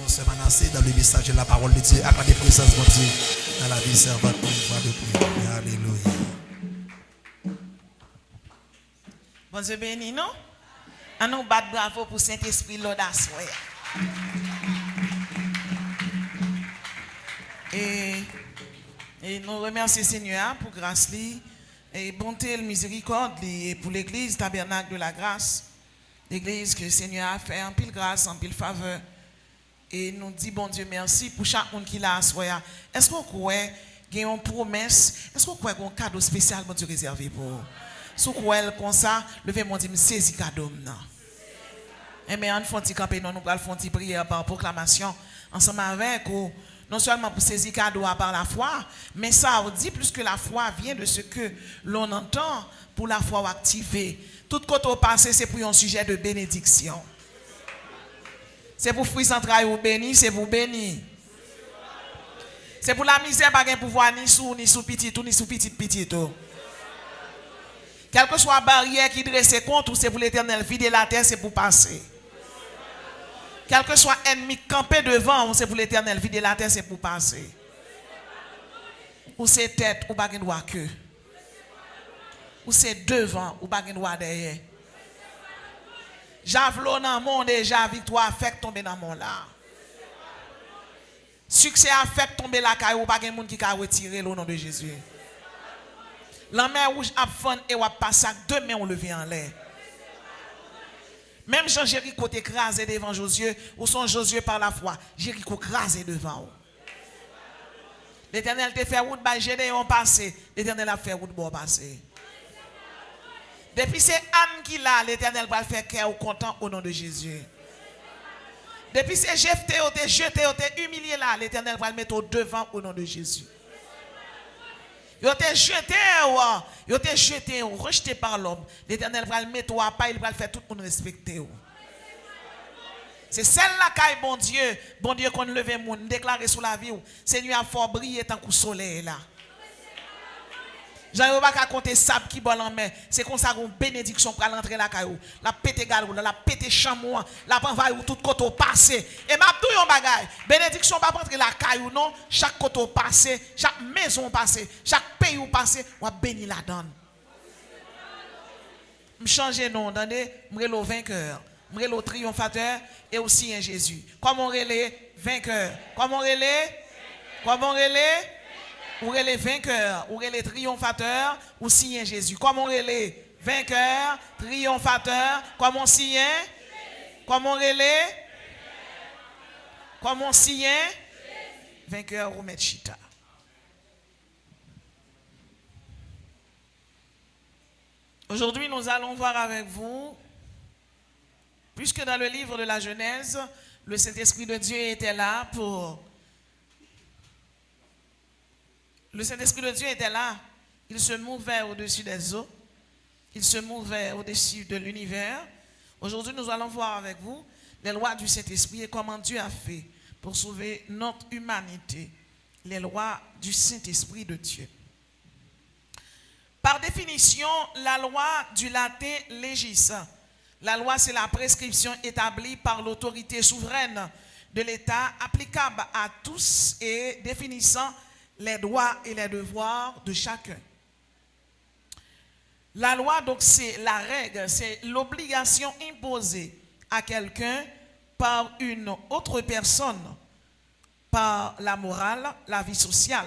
nous sommes menacés dans le message de la parole de Dieu. Acclamez la présence de Dieu dans la vie servante pour une voix de prière. Alléluia. Bon Dieu béni, non? On nous bat bravo pour Saint-Esprit l'audace. Et nous remercions Seigneur pour grâce et bonté et miséricorde et pour l'église tabernacle de la grâce. L'église que le Seigneur a fait en pile grâce, en pile faveur. Et nous dit bon Dieu merci pour chaque monde qui l'a assoyé. Est-ce qu'on croit qu'il y a une promesse? Est-ce qu'on croit qu'il y a un cadeau spécial bon Dieu réservé pour vous? Si vous croyez comme ça, levez-moi dire saisis cadeau. Et bien, on fait camper, nous allons faire une prière par proclamation ensemble avec vous. Non seulement pour saisir cadeau par la foi, mais ça on dit plus que la foi vient de ce que l'on entend pour la foi activée. Tout côté au passé, c'est pour un sujet de bénédiction. C'est pour fruits entrailles ou béni, c'est pour bénir. C'est pour la misère, pas de pouvoir ni sous petit tout, ni sous petit tout. Quelle que soit la barrière qui dresse contre, c'est pour l'éternel vider la terre, c'est pour passer. Quel que soit ennemi campé devant, c'est pour l'éternel vider la terre, c'est pour passer. Ou c'est tête, ou pas droit queue. Ou c'est devant, ou pas droit derrière. Javelot dans le monde déjà, victoire fait tomber dans le monde là. Succès a fait tomber la caille, ou pas de monde qui a retiré le nom de Jésus. La main rouge a fait et a passé deux mains levées en l'air. Même Jean Jéricho écrasé devant Josué, ou son Josué par la foi, Jéricho écrasé devant eux. L'Éternel te fait route, bah Gédéon passé, l'Éternel a fait route bon passé. Depuis c'est Anne qui l'a, l'Éternel va le faire cœur content au nom de Jésus. Depuis c'est Jephthé, jeté, humilié là, l'Éternel va le mettre au devant au nom de Jésus. Ils ont été jetés, rejetés par l'homme. L'Éternel va le mettre à pas, il va le faire tout le monde respecter. C'est celle-là qui est bon Dieu qu'on lève le monde, déclaré sous la vie. Seigneur a fort briller tant que le soleil là. J'en ai pas qu'à compter sable qui bol en main. C'est comme ça qu'on bénédiction pour l'entrée la caillou. La pété galou, la pété chamois, la panvaille tout côté passé. Et m'a tout yon bagay. Bénédiction pas rentrer la caillou non, chaque côté passé, chaque maison passé, chaque pays ou passé, on béni la donne. Me changer nom, attendez, m'relo vainqueur, m'relo triomphateur et aussi un Jésus. Comment relais vainqueur? Comment relais? Comment relais? Ou les vainqueurs, ou les triomphateurs, ou signer Jésus. Comment les vainqueurs, triomphateurs, comment signer? Comment les? Comment signer? Vainqueur ou metchita. Aujourd'hui, nous allons voir avec vous, puisque dans le livre de la Genèse, le Saint-Esprit de Dieu était là pour... Le Saint-Esprit de Dieu était là. Il se mouvait au-dessus des eaux. Il se mouvait au-dessus de l'univers. Aujourd'hui, nous allons voir avec vous les lois du Saint-Esprit et comment Dieu a fait pour sauver notre humanité. Les lois du Saint-Esprit de Dieu. Par définition, la loi du latin legis. La loi, c'est la prescription établie par l'autorité souveraine de l'État applicable à tous et définissant les droits et les devoirs de chacun. La loi, donc, c'est la règle, c'est l'obligation imposée à quelqu'un par une autre personne, par la morale, la vie sociale.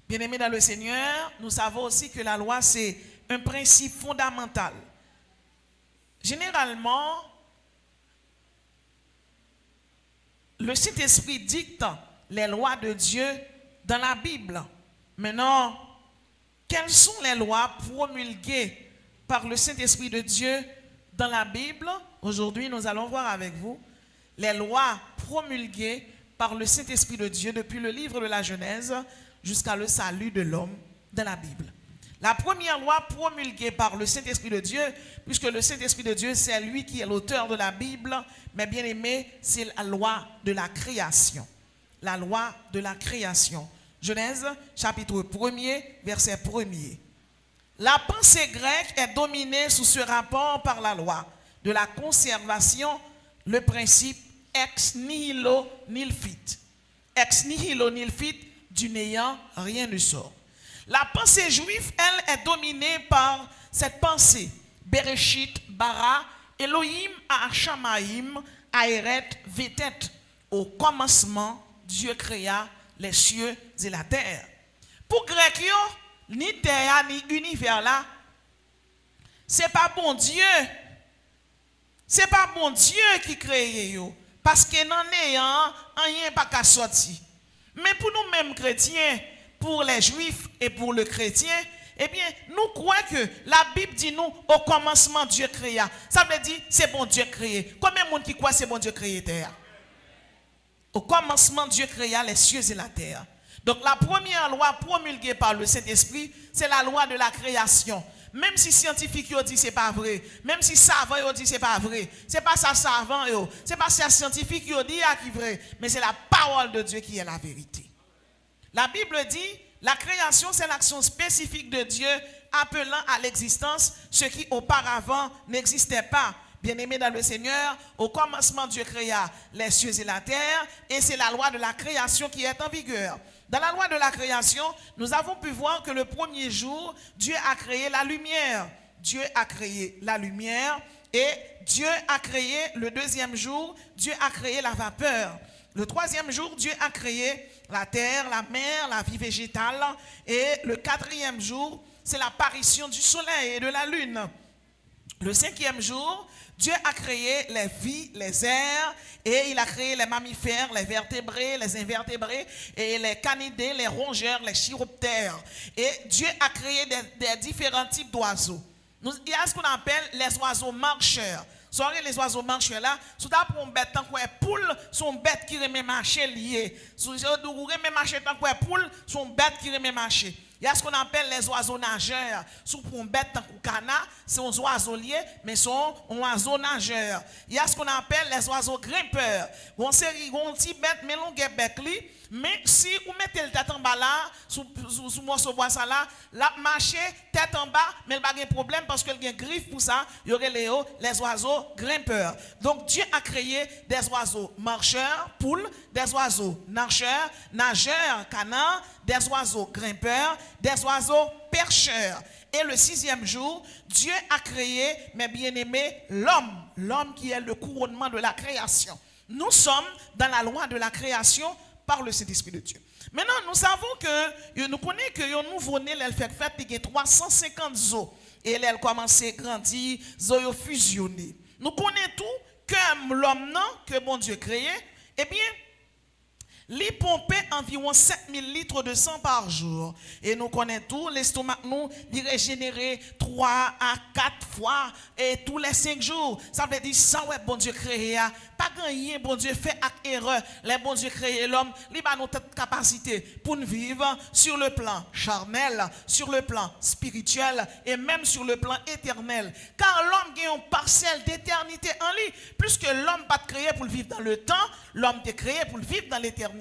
Bien-aimés dans le Seigneur, nous savons aussi que la loi, c'est un principe fondamental. Généralement, le Saint-Esprit dicte les lois de Dieu dans la Bible. Maintenant, quelles sont les lois promulguées par le Saint-Esprit de Dieu dans la Bible? Aujourd'hui, nous allons voir avec vous les lois promulguées par le Saint-Esprit de Dieu depuis le livre de la Genèse jusqu'à le salut de l'homme dans la Bible. La première loi promulguée par le Saint-Esprit de Dieu, puisque le Saint-Esprit de Dieu, c'est lui qui est l'auteur de la Bible, mais bien aimé, c'est la loi de la création. La loi de la création. Genèse, chapitre 1er, verset 1er. La pensée grecque est dominée sous ce rapport par la loi de la conservation. Le principe ex nihilo nil fit. Ex nihilo nil fit, du néant, rien ne sort. La pensée juive, elle, est dominée par cette pensée. Bereshit, bara, Elohim, Hashamaim, Aeret, Vetet. Au commencement, Dieu créa les cieux et la terre. Pour grec, ni terre, ni univers là, c'est pas bon Dieu. C'est pas bon Dieu qui crée yo. Parce que n'en ayant, rien pas qu'à sortir. Mais pour nous-mêmes chrétiens, pour les juifs et pour le chrétien, eh bien, nous croyons que la Bible dit nous, au commencement, Dieu créa. Ça veut dire, c'est bon Dieu créé. Combien de monde qui croit c'est bon Dieu créé terre? Au commencement, Dieu créa les cieux et la terre. Donc, la première loi promulguée par le Saint-Esprit, c'est la loi de la création. Même si scientifique dit c'est pas vrai, même si savant dit c'est pas vrai, c'est pas ça savant c'est pas ça scientifique dit qui est vrai, mais c'est la parole de Dieu qui est la vérité. La Bible dit la création c'est l'action spécifique de Dieu appelant à l'existence ce qui auparavant n'existait pas. Bien-aimés dans le Seigneur, au commencement Dieu créa les cieux et la terre et c'est la loi de la création qui est en vigueur. Dans la loi de la création, nous avons pu voir que le premier jour, Dieu a créé la lumière. Dieu a créé la lumière et Dieu a créé le deuxième jour, Dieu a créé la vapeur. Le troisième jour, Dieu a créé la terre, la mer, la vie végétale. Et le quatrième jour, c'est l'apparition du soleil et de la lune. Le cinquième jour, Dieu a créé les vies, les airs, et il a créé les mammifères, les vertébrés, les invertébrés, et les canidés, les rongeurs, les chiroptères. Et Dieu a créé des différents types d'oiseaux. Il y a ce qu'on appelle les oiseaux marcheurs. Soirez les oiseaux marcheurs là, sous ta pour une bête tant qu'on est poule, son bête qui remet marcher lié. Sous remet marcher tant qu'on est poule, son bête qui remet marcher. Il y a ce qu'on appelle les oiseaux nageurs. Sous pour une bête tant qu'on canard, c'est un oiseau lié, mais sont un oiseau nageur. Il y a ce qu'on appelle les oiseaux grimpeurs. Bon série, on petit bête mais longue bec li. Mais si vous mettez le tête en bas là, sous morceau bois ça là, la marcher tête en bas, mais il n'y a pas de problème parce qu'il y a une griffe pour ça, il y aurait les oiseaux grimpeurs. Donc Dieu a créé des oiseaux marcheurs, poules, des oiseaux nageurs, canards, des oiseaux grimpeurs, des oiseaux percheurs. Et le sixième jour, Dieu a créé, mes bien-aimés, l'homme qui est le couronnement de la création. Nous sommes dans la loi de la création par le Saint-Esprit de Dieu. Maintenant, nous savons que, nous connaissons que un nouveau-né, elle fait il y a 350 os. Et elle commence à grandir, os fusionné. Nous connaissons tout que l'homme que bon Dieu créé, eh bien, il pompe environ 7000 litres de sang par jour. Et nous connaissons tout, l'estomac nous, il régénère 3 à 4 fois et tous les 5 jours. Ça veut dire, ça ouais, bon Dieu créé, pas rien, bon Dieu fait avec erreur. Les bon Dieu créé l'homme, il a notre capacité pour nous vivre sur le plan charnel, sur le plan spirituel et même sur le plan éternel. Car l'homme a une parcelle d'éternité en lui. Puisque l'homme pas créé pour vivre dans le temps, l'homme est créé pour vivre dans l'éternité.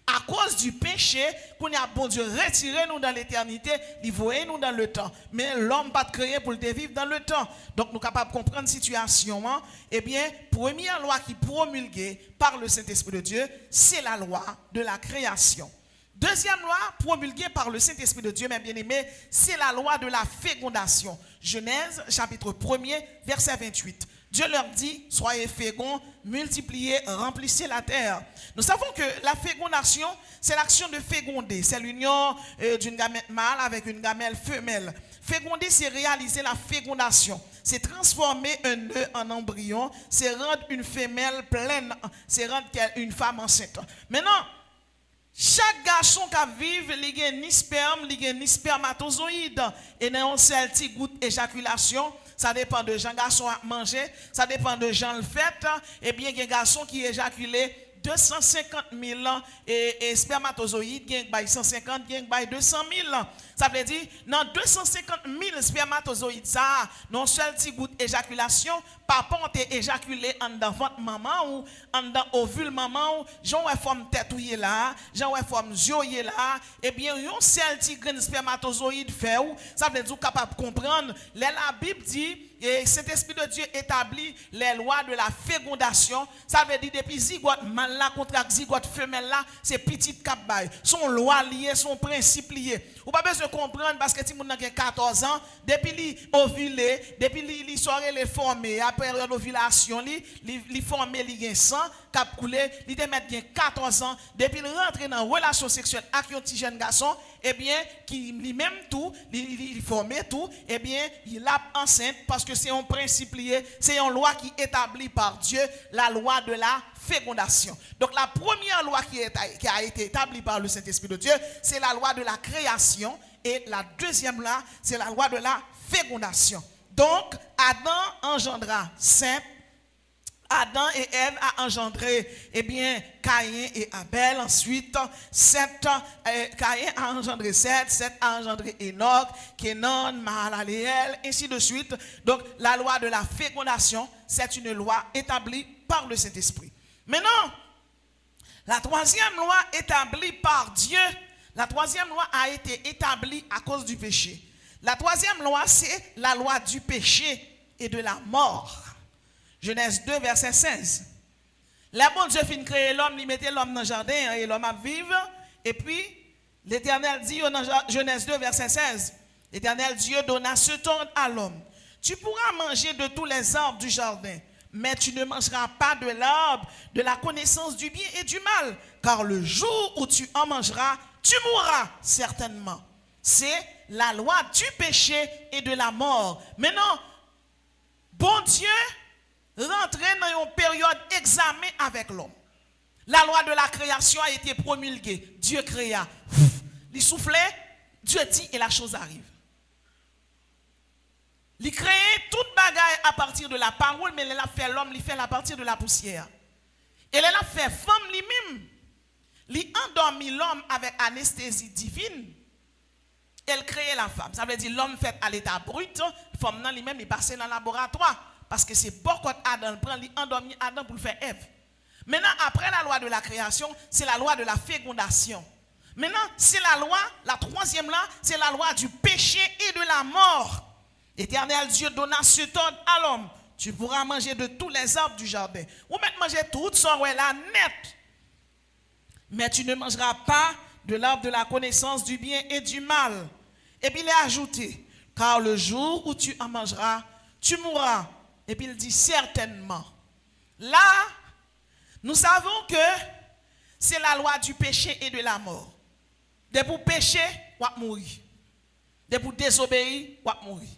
À cause du péché, qu'on a bon Dieu retiré nous dans l'éternité, il voyait nous dans le temps. Mais l'homme pas créé pour vivre dans le temps. Donc nous sommes capables de comprendre la situation. Eh bien, première loi qui promulguée par le Saint-Esprit de Dieu, c'est la loi de la création. Deuxième loi promulguée par le Saint-Esprit de Dieu, mes bien-aimés, c'est la loi de la fécondation. Genèse, chapitre 1er, verset 28. Dieu leur dit, soyez féconds, multipliez, remplissez la terre. Nous savons que la fécondation, c'est l'action de féconder. C'est l'union d'une gamète mâle avec une gamète femelle. Féconder, c'est réaliser la fécondation. C'est transformer un œuf en embryon. C'est rendre une femelle pleine. C'est rendre une femme enceinte. Maintenant, chaque garçon qui vit, il n'y a ni sperme, il n'y a ni spermatozoïde. Et dans un seul petit goutte d'éjaculation, ça dépend de gens garçon à manger, ça dépend de gens le fait. Et bien, il y a un garçon qui éjacule 250 000 et spermatozoïdes, il y a 150, il y a 200 000. Ça veut dire, dans 250 000 spermatozoïdes, ça, non seul petit bout d'éjaculation, papa on t'est éjaculé en dans votre maman ou en dans ovule maman ou j'en ai forme tête là, j'en ai forme yeux là, et bien, yon seul petit grain spermatozoïde fait ou, ça veut dire, capable de comprendre, la Bible dit, et Saint-Esprit de Dieu établit les lois de la fécondation. Ça veut dire depuis zygote mâle là contre zygote femelle là, c'est petite cap bail. Son loi liée, son principe lié. Ou pas besoin de comprendre parce que si moun nan gen 14 ans, depuis li ovulé, depuis li soirée les formé, après période ovulation li formé li gen sang cap coulé, li te met gen 14 ans, depuis rentrer dans relation sexuelle avec un petit jeune garçon, eh bien qui lui même tout, li formé tout, eh bien il a enceinte parce que c'est un principe lié, c'est une loi qui est établie par Dieu, la loi de la fécondation. Donc la première loi qui a été établie par le Saint-Esprit de Dieu, c'est la loi de la création, et la deuxième loi, c'est la loi de la fécondation. Donc Adam engendra Seth. Adam et Ève a engendré, eh bien, Caïn et Abel. Ensuite, Caïn a engendré Seth, Seth a engendré Enoch, Kenan, Mahalaleel, ainsi de suite. Donc, la loi de la fécondation, c'est une loi établie par le Saint-Esprit. Maintenant, la troisième loi établie par Dieu, la troisième loi a été établie à cause du péché. La troisième loi, c'est la loi du péché et de la mort. Genèse 2, verset 16. La bon Dieu fin créer l'homme, il mettait l'homme dans le jardin et l'homme a vivre. Et puis, l'Éternel dit dans Genèse 2, verset 16, l'Éternel Dieu donna ce temps à l'homme. Tu pourras manger de tous les arbres du jardin, mais tu ne mangeras pas de l'arbre de la connaissance du bien et du mal, car le jour où tu en mangeras, tu mourras certainement. C'est la loi du péché et de la mort. Maintenant, bon Dieu rentrer dans une période examen avec l'homme. La loi de la création a été promulguée. Dieu créa. Il soufflait, Dieu dit et la chose arrive. Il crée toute bagaille à partir de la parole, mais il a fait l'homme, il fait à partir de la poussière. Et il a fait femme lui-même. Il endormi l'homme avec anesthésie divine. Elle crée la femme. Ça veut dire l'homme fait à l'état brut, femme non lui-même il passe dans le laboratoire. Parce que c'est pourquoi Adam prend, il endormi Adam pour le faire Ève. Maintenant, après la loi de la création, c'est la loi de la fécondation. Maintenant, c'est la loi, la troisième loi, c'est la loi du péché et de la mort. L'Éternel Dieu donna ce ordre à l'homme. Tu pourras manger de tous les arbres du jardin. Ou même manger tout ça, ouais, là, net. Mais tu ne mangeras pas de l'arbre de la connaissance du bien et du mal. Et puis il est ajouté, car le jour où tu en mangeras, tu mourras. Et puis il dit certainement. Là, nous savons que c'est la loi du péché et de la mort. Dès pour pécher, on va mourir. Dès pour désobéir, on va mourir.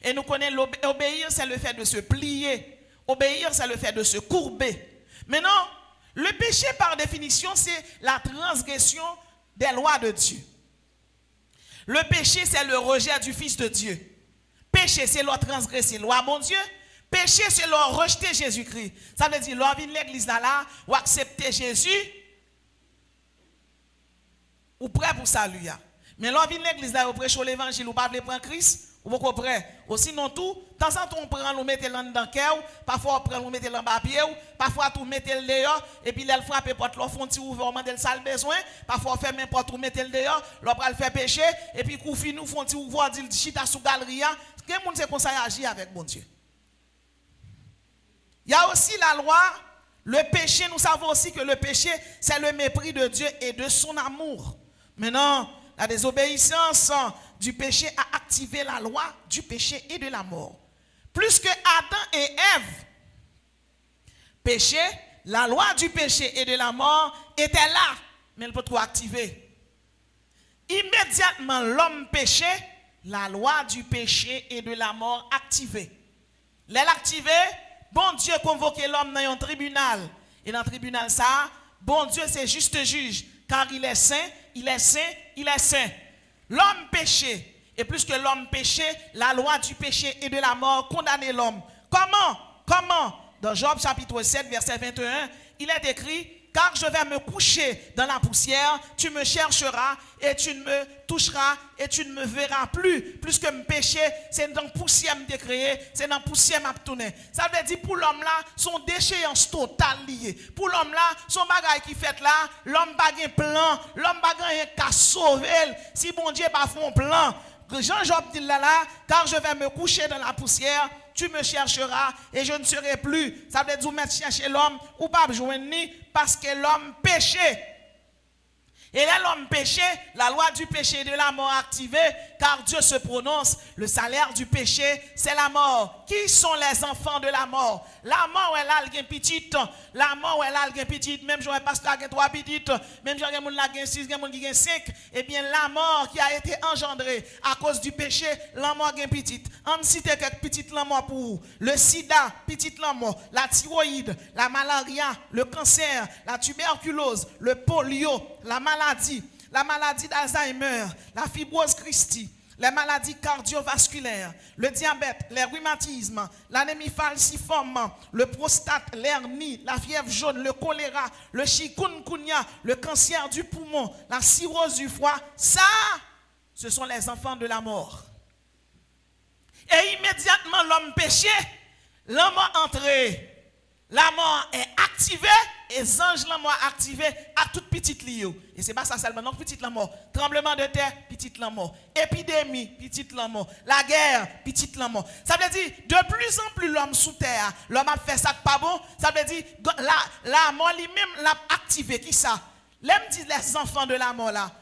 Et nous connaissons l'obéir, c'est le fait de se plier. Obéir, c'est le fait de se courber. Maintenant, le péché par définition, c'est la transgression des lois de Dieu. Le péché, c'est le rejet du Fils de Dieu. Péché, c'est leur transgresser loi, mon Dieu. Péché, c'est leur rejeter Jésus-Christ. Ça veut dire, leur venir l'église là, ou accepter Jésus, ou prêt pour saluer. Mais leur venir l'église là, ou prêcher l'évangile, ou pas prendre Christ, ou pas prêt. Ou sinon tout, de temps en temps, on prend, nous mettons dans le cœur, parfois on prend, nous mettons dans le papier, parfois tout mettons le dehors, et puis là, frappe porte, l'on font petit ouvert, on demande le sale besoin, parfois on fait même porte, on mettons le dehors, l'on prend le faire pécher, et puis koufi nous font petit ouvert, dit chita sous galerie, quel monde c'est qu'on s'agit avec mon Dieu? Il y a aussi la loi, le péché, nous savons aussi que le péché, c'est le mépris de Dieu et de son amour. Maintenant, la désobéissance du péché a activé la loi du péché et de la mort. Plus que Adam et Ève, péché, la loi du péché et de la mort était là, mais elle peut trop activer. Immédiatement, l'homme péché, la loi du péché et de la mort activée. Elle activée, bon Dieu convoquait l'homme dans un tribunal. Et dans le tribunal, ça, bon Dieu c'est juste juge. Car il est saint, il est saint, il est saint. L'homme péché. Et plus que l'homme péché, la loi du péché et de la mort condamnait l'homme. Comment? Dans Job chapitre 7, verset 21, il est écrit, car je vais me coucher dans la poussière, tu me chercheras et tu ne me toucheras et tu ne me verras plus. Plus que me pécher, c'est dans la poussière me créé, c'est dans la poussière m'a tourné. Ça veut dire pour l'homme là, son déchéance totale liée. Pour l'homme là, son bagage qui fait là, l'homme pas un plan, l'homme pas un qu'à sauver. Si bon Dieu pas fait un plan, Jean-Job dit là, car je vais me coucher dans la poussière, tu me chercheras et je ne serai plus. Ça veut dire vous mettre chercher l'homme ou pas joindre ni parce que l'homme péché. Et là, l'homme péché, la loi du péché et de la mort activée, car Dieu se prononce, le salaire du péché, c'est la mort. Qui sont les enfants de la mort? La mort, elle a une petite. La mort, elle a une petite. Même j'aurais pasteur qui a 3 petites. Même j'aurais un qui a 6, un qui a 5. Eh bien, la mort qui a été engendrée à cause du péché, la mort est petite. On cite quelques petites la mort pour vous. Le sida, petite la mort. La thyroïde, la malaria, le cancer, la tuberculose, le polio, la maladie d'Alzheimer, la fibrose Christi, les maladies cardiovasculaires, le diabète, les rhumatismes, l'anémie falciforme, le prostate, l'hernie, la fièvre jaune, le choléra, le chikungunya, le cancer du poumon, la cirrhose du foie, ça, ce sont les enfants de la mort. Et immédiatement, l'homme péché, l'homme entré. La mort est activée et les anges la mort activés à toute petite lieu. Et c'est pas ça seulement, non, petite la mort. Tremblement de terre, petite la mort. Épidémie, petite la mort. La guerre, petite la mort. Ça veut dire, de plus en plus l'homme sous terre, l'homme a fait ça pas bon. Ça veut dire, la mort lui-même l'a activé. Qui ça? L'aime dit les enfants de la mort là.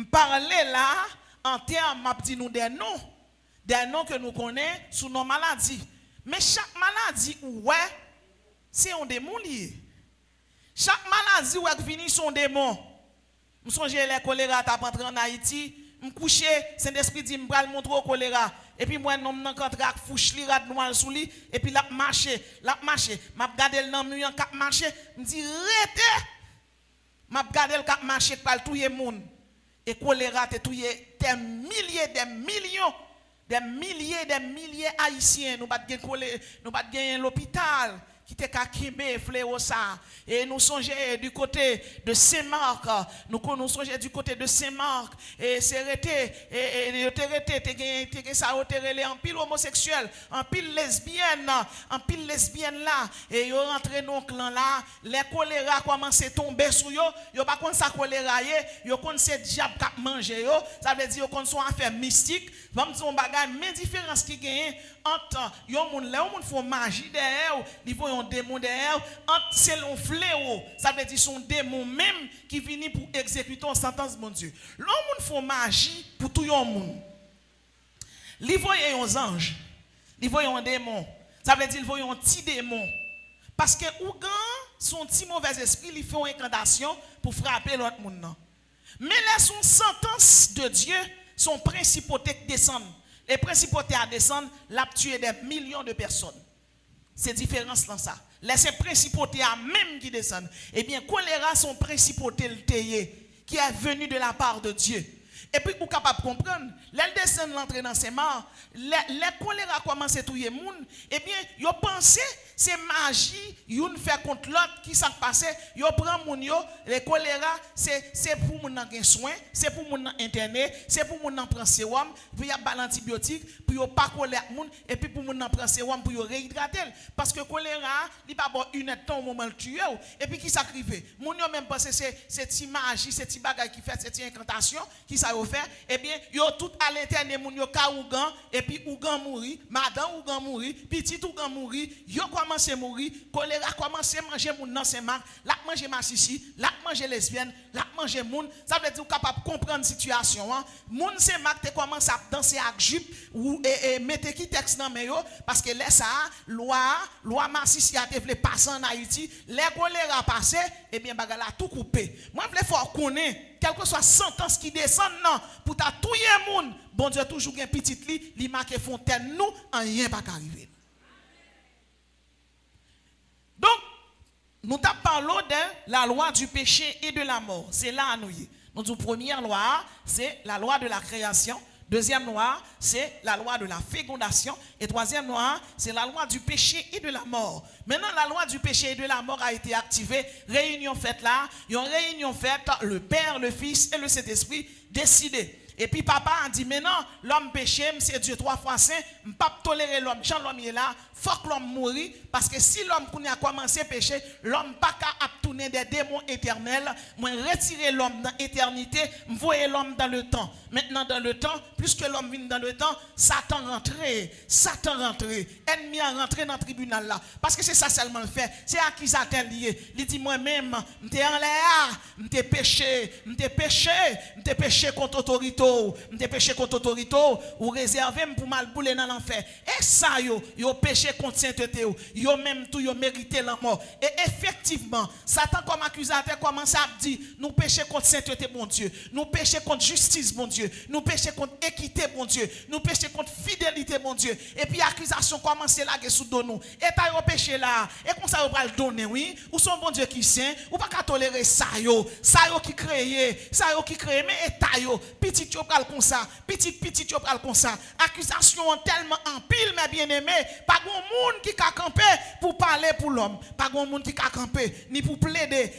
Parler là, en termes, m'a dit nous des noms que nous connaissons sous nos maladies. Mais chaque maladie, ouais, c'est un démon lié. Chaque maladie où elle finit son démon. Je songe les choléra t'a rentré en Haïti, me coucher, Saint-Esprit dit me pral montrer au choléra et puis moi non nan contrat fouche li rat noir sous lui et puis l'a marché, m'a regarder le nan mur cap marcher, me dit rete. M'a regarder le cap marcher pral touyer monde. Et choléra te touyer des milliers, des milliers haïtiens nous pas gagner l'hôpital qui te kakimé fléau ça et nous songeons du côté de Saint-Marc nous songeons du côté de Saint-Marc et c'est arrêté et te ça en pile homosexuel en pile lesbienne là et yo rentré dans clan là les choléra commencent à tomber sur yo pas connait ça choléra yo connait c'est diable qui manger yo ça veut dire yo connait son affaire mystique va me dire un bagage mais différence qui gagne entre yo moun là moun font magie derrière ils voient un démon derrière entre c'est un fléau ça veut dire son démon même qui vient pour exécuter une sentence mon Dieu l'homme moun font magie pour tout yon moun ils voient un ange ils voient un démon ça veut dire ils voient un petit démon parce que ougan son petit mauvais esprit ils font une incantation pour frapper l'autre monde non mais là son sentence de Dieu son principauté descend. Les principautés à descendre, l'a tué des millions de personnes. C'est différence dans ça. Laissez principautés à même qui descendent. Eh bien, choléra son principauté qui est venu de la part de Dieu. Et puis, vous êtes capable de comprendre, les descendent l'entrée dans ces morts, les choléra commencent à tuer les gens, eh bien, ils pensent c'est magie, ils fait contre l'autre qui s'est passé, ils prennent les gens, les choléra, c'est pour les gens qui ont soin, c'est pour les gens interner, c'est pour les gens qui prennent sérum, puis ils ont l'antibiotique, puis ils ne pas coller les gens, et puis pour les gens qui prennent sérum, pour ils réhydrater. Parce que choléra, il n'y a pas une temps au moment de tuer, et puis qui s'arrive. Les gens même pensent que c'est cette magie, cette bagage qui fait cette incantation, qui ça fait, eh bien, yo tout à l'intérieur moun yo ka ougan et puis ougan mouri, madame ougan mouri, petit ougan mouri, yo commencé mouri, choléra commencé manger moun dans ses marques, la manger massissi, la manger lesbienne, la manger moun, ça veut dire capable comprendre situation hein. Moun c'est marque te commence à danser avec jupe ou et mettre qui texte dans yo parce que là ça loi massissi a te vle passer en Haïti, les choléra passer et bien bagala tout coupé. Moi vle faut connaître quelle que soit sentence qui descend non pour ta touyer moun bon Dieu toujours un petit li marqué fontaine nous en rien pas arriver. Donc nous t'a parlé de la loi du péché et de la mort. C'est là nous. Notre première loi, c'est la loi de la création. Deuxième loi, c'est la loi de la fécondation. Et troisième loi, c'est la loi du péché et de la mort. Maintenant, la loi du péché et de la mort a été activée. Réunion faite là. Une réunion faite, le Père, le Fils et le Saint-Esprit décidé. Et puis papa a dit, mais non, l'homme péché, c'est Dieu 3 fois saint, je ne peux pas tolérer l'homme. Jean l'homme est là, faut que l'homme mourit, parce que si l'homme a commencé à pécher, l'homme pas qu'à tourner des démons éternels, moi retirer l'homme dans l'éternité, voyer l'homme dans le temps. Maintenant dans le temps, plus que l'homme vient dans le temps, Satan rentre, ennemi a rentré dans le tribunal là. Parce que c'est ça seulement le fait, c'est accusateur lié. Il dit moi-même, m'te en l'air, m'te péché contre autorité, m'te péché contre autorité, ou réservé pour mal bouler dans l'enfer. Et ça yo péché contre sainteté, yo même tout yo mérité la mort. Et effectivement, Satan comme accusateur commence à dire nous péché contre sainteté mon Dieu, nous péché contre justice mon Dieu, nous péché contre équité mon Dieu, nous péché contre fidélité mon Dieu. Et puis accusation commence là sous nous. Et t'as yo péché là, et comme ça yo va le donner oui, ou son bon Dieu qui saint, ou pas tolérer ça yo qui créé, mais état yo, petit yo pral comme ça, petit yo pral comme ça. Accusation tellement en pile mes bien-aimés, pas grand monde qui a campé pour parler pour l'homme, pas grand monde qui a campé ni pour plaider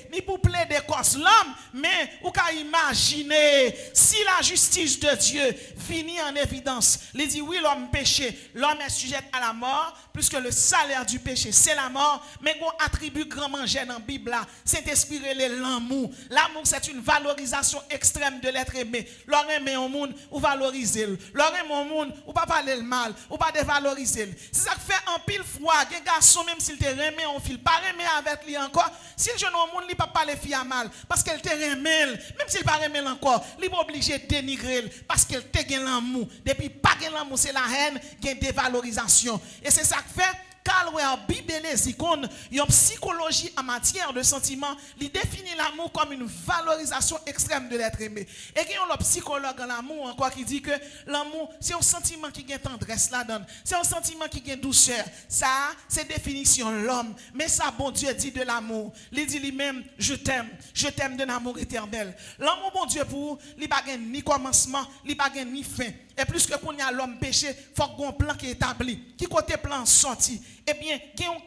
contre l'homme, mais ou ka imaginer si la justice de Dieu finit en évidence. Il dit oui l'homme péché, l'homme est sujet à la mort, puisque le salaire du péché c'est la mort, mais on attribue grand manger dans la Bible là, c'est inspiré l'amour. L'amour c'est une valorisation extrême de l'être aimé. L'homme aimé au monde ou valoriser, l'homme aimé au monde ou pas parler le mal, ou pas dévaloriser. C'est ça qui fait en pile fois, un garçon même s'il te remet on file pas remet avec lui encore, s'il jeune au monde il pas parler fille à mal parce qu'elle te remet, même s'il pas remet encore, il pas obligé de dénigrer parce qu'elle te gagne l'amour. Depuis pas gagne l'amour c'est la haine, gagne dévalorisation. Et c'est ça qui fait car en Bible les icônes, il y a une psychologie en matière de sentiments, il définit l'amour comme une valorisation extrême de l'être aimé. Et il y a un psychologue en l'amour encore qui dit que l'amour, c'est un sentiment qui gagne tendresse là-dedans, c'est un sentiment qui gagne douceur. Ça, c'est définition l'homme. Mais ça, bon Dieu dit de l'amour. Il dit lui-même, je t'aime d'un amour éternel. L'amour, bon Dieu, pour il n'y a pas ni commencement, il n'y a pas ni fin. Et plus que qu'on y a l'homme péché, il faut qu'on ait un plan qui est établi. Qui côté plan sorti? Eh bien, il y a une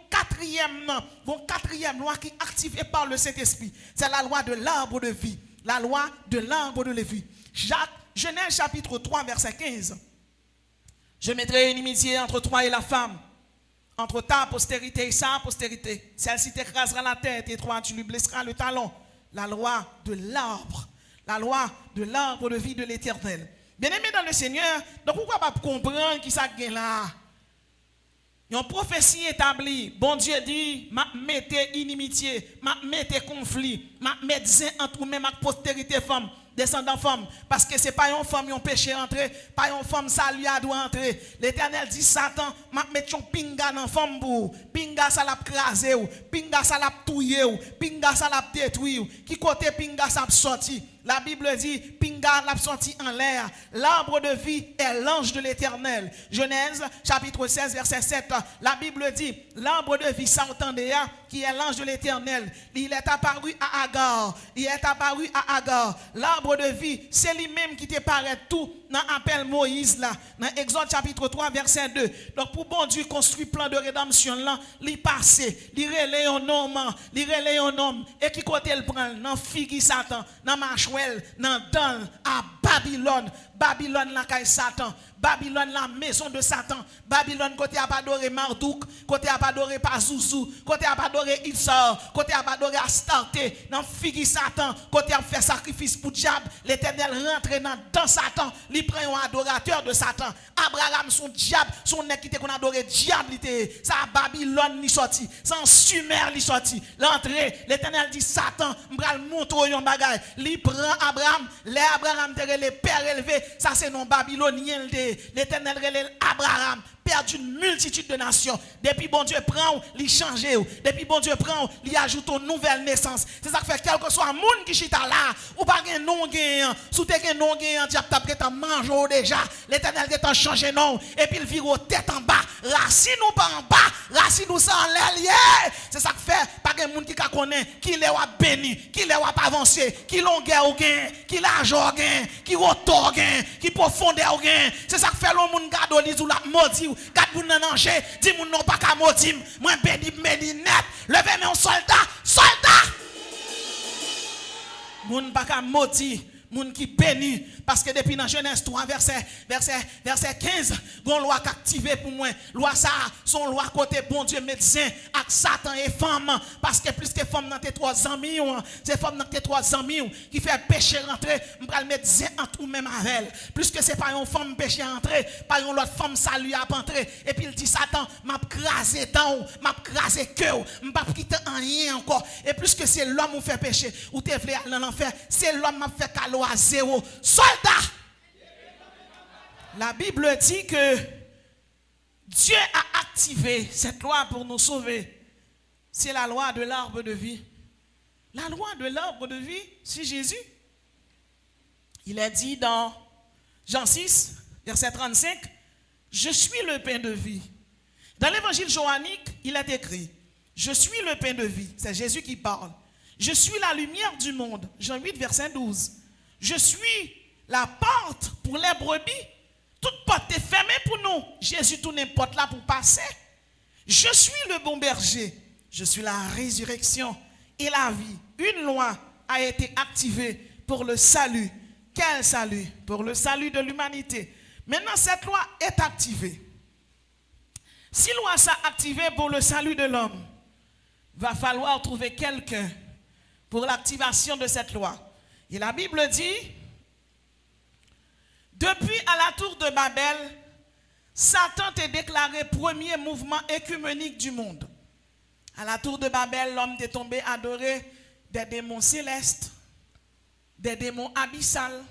quatrième loi qui est activée par le Saint-Esprit. C'est la loi de l'arbre de vie. La loi de l'arbre de vie. Genèse chapitre 3, verset 15. Je mettrai une inimitié entre toi et la femme, entre ta postérité et sa postérité. Celle-ci t'écrasera la tête et toi tu lui blesseras le talon. La loi de l'arbre. La loi de l'arbre de vie de l'Éternel. Bien-aimé dans le Seigneur, donc pourquoi pas comprendre qui ça gagne là? Il y a une prophétie établie. Bon Dieu dit, ma mettez inimitié, ma mettez conflit, ma mettez entre vous-même avec postérité femme, descendant femme. Parce que ce n'est pas une femme qui a péché entrer, pas une femme salut à doit entrer. L'Éternel dit, Satan, ma mettez un pinga dans la femme pour. Pinga ça l'a crasé, pinga ça l'a touillé, pinga ça l'a détruit. Qui côté pinga ça sorti? La Bible dit, pinga l'a sorti en l'air. L'arbre de vie est l'ange de l'Éternel. Genèse, chapitre 16, verset 7. La Bible dit, l'arbre de vie, ça entendait, qui est l'ange de l'Éternel. Il est apparu à Agar. L'arbre de vie, c'est lui-même qui te paraît tout dans l'appel Moïse là. Dans Exode, chapitre 3, verset 2. Donc, pour bon Dieu construit plan de rédemption là, il passe, il relève un homme. Et qui côté le prend? Dans Figi Satan, dans Machouel, dans Dan, à Babylone. Babylone la caille Satan. Babylone la maison de Satan. Babylone côté a pas adoré Marduk, côté a pas adoré Pazouzou, côté a pas adoré Issar, côté a pas adoré Astarté, dans Figi Satan, côté a fait sacrifice pour diable. L'Éternel rentre dans Satan, il prend un adorateur de Satan. Abraham son diable, son nez qui était qu'on adorait diable, ça Babylone ni sorti, sans Sumer li sorti. L'entrée, l'Éternel dit Satan, m'bral montrer un bagage. Il prend Abraham, les Abraham les pères élevés, ça c'est non babylonien. L'Éternel relève Abraham, père d'une multitude de nations. Depuis bon Dieu prend, il change. Depuis bon Dieu prend, il ajoute une nouvelle naissance. C'est ça qui fait quel que soit le monde qui chita là, ou pas un non gagnant, sous tes un non gagnant, diable t'a mangé déjà. L'Éternel t'a changé non, et puis il vire aux têtes en bas. Racine ou pas en bas, racine ou ça en l'air. C'est ça qui fait pas un monde qui connaît, qui les a béni, qui les a avancé, qui longueur ou gain, qui l'argent gain, qui hauteur gain, qui profondeur gain. C'est ça qui fait le monde garde ou la maudit. Quand vous n'en mangez, dis vous non pas qu'à maudit. Moi béni net. Levez mes soldat. Moun pas qu'à maudit. moun qui béni parce que depuis dans Genèse 3 verset 15 gon loi qui activé pour moi loi ça son loi côté bon Dieu médecin avec Satan et femme parce que plus que femme dans tes trois amis c'est femme dans tes trois amis qui fait péché rentrer m'pral médecin entre ou même avec elle plus que c'est pas une femme péché rentrer pas une autre femme salut à entrer et puis il dit Satan m'a crasé dans m'a crasé cœur m'pas quitter rien encore et plus que c'est l'homme qui fait péché ou te vle aller dans l'enfer c'est l'homme m'a fait calo à zéro soldat. La Bible dit que Dieu a activé cette loi pour nous sauver. C'est la loi de l'arbre de vie. La loi de l'arbre de vie, c'est Jésus. Il est dit dans Jean 6, verset 35, je suis le pain de vie. Dans l'évangile johannique, il est écrit, je suis le pain de vie. C'est Jésus qui parle. Je suis la lumière du monde. Jean 8, verset 12. Je suis la porte pour les brebis. Toute porte est fermée pour nous. Jésus tourne n'importe là pour passer. Je suis le bon berger. Je suis la résurrection et la vie. Une loi a été activée pour le salut. Quel salut? Pour le salut de l'humanité. Maintenant, cette loi est activée. Si loi s'est activée pour le salut de l'homme, va falloir trouver quelqu'un pour l'activation de cette loi. Et la Bible dit, depuis à la tour de Babel, Satan t'a déclaré premier mouvement œcuménique du monde. À la tour de Babel, l'homme est tombé adorer des démons célestes, des démons abyssales,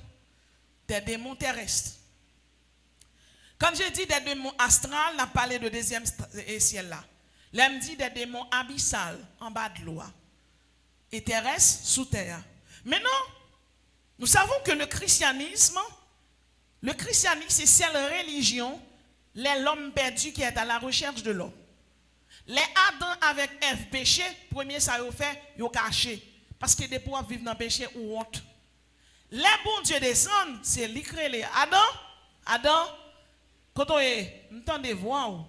des démons terrestres. Quand je dis des démons astrales, on a parlé de deuxième ciel là. L'homme dit des démons abyssales en bas de l'eau et terrestres sous terre. Maintenant, nous savons que le christianisme, c'est celle religion, l'homme perdu qui est à la recherche de l'homme. Les Adam avec Ève péché, premier ça y fait, ils ont caché. Parce que des pouvoirs vivent dans le péché ou honte. Les bons Dieu descendent, c'est l'écrit les Adam, quand on est, m'entendez voir,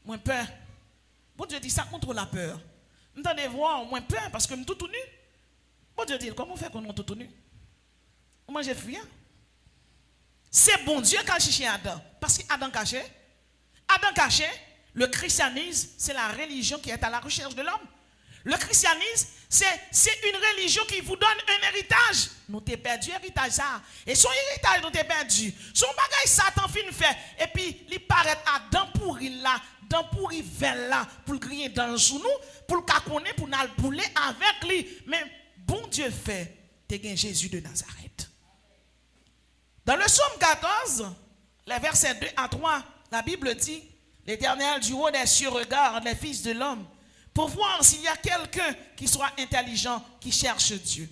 moins peur. Bon Dieu dit ça contre la peur. M'entendez voir, moins peur parce que je suis tout nu. Bon Dieu dit, comment on fait qu'on est tout nu? Moi j'ai fui. C'est bon Dieu qui a cherché Adam. Parce qu'Adam caché. Adam caché, le christianisme, c'est la religion qui est à la recherche de l'homme. Le christianisme, c'est une religion qui vous donne un héritage. Nous t'es perdu héritage ça. Et son héritage nous t'es perdu. Son bagage Satan fin fait. Et puis il paraît à dents pourri là, dents pourri vers là, pour le griller dans le sous nous, pour le caconner, pour nous bouler avec lui. Mais bon Dieu fait, t'es gain Jésus de Nazareth. Dans le psaume 14, les versets 2 à 3, la Bible dit, l'Éternel du haut des cieux regarde les fils de l'homme pour voir s'il y a quelqu'un qui soit intelligent, qui cherche Dieu.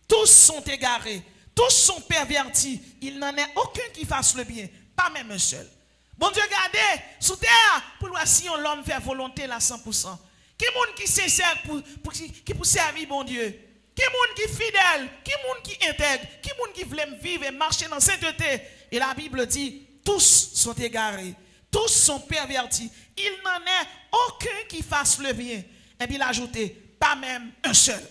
Tous sont égarés, tous sont pervertis. Il n'en est aucun qui fasse le bien, pas même un seul. Bon Dieu, regardez, sous terre, pour voir si l'homme fait volonté là 100%. Qui monde qui sincère pour servir bon Dieu? Qui monde qui fidèle? Qui monde qui intègre? Qui monde qui veut vivre et marcher dans sainteté? Et la Bible dit, tous sont égarés, tous sont pervertis. Il n'en est aucun qui fasse le bien. Et puis il a ajouté, pas même un seul.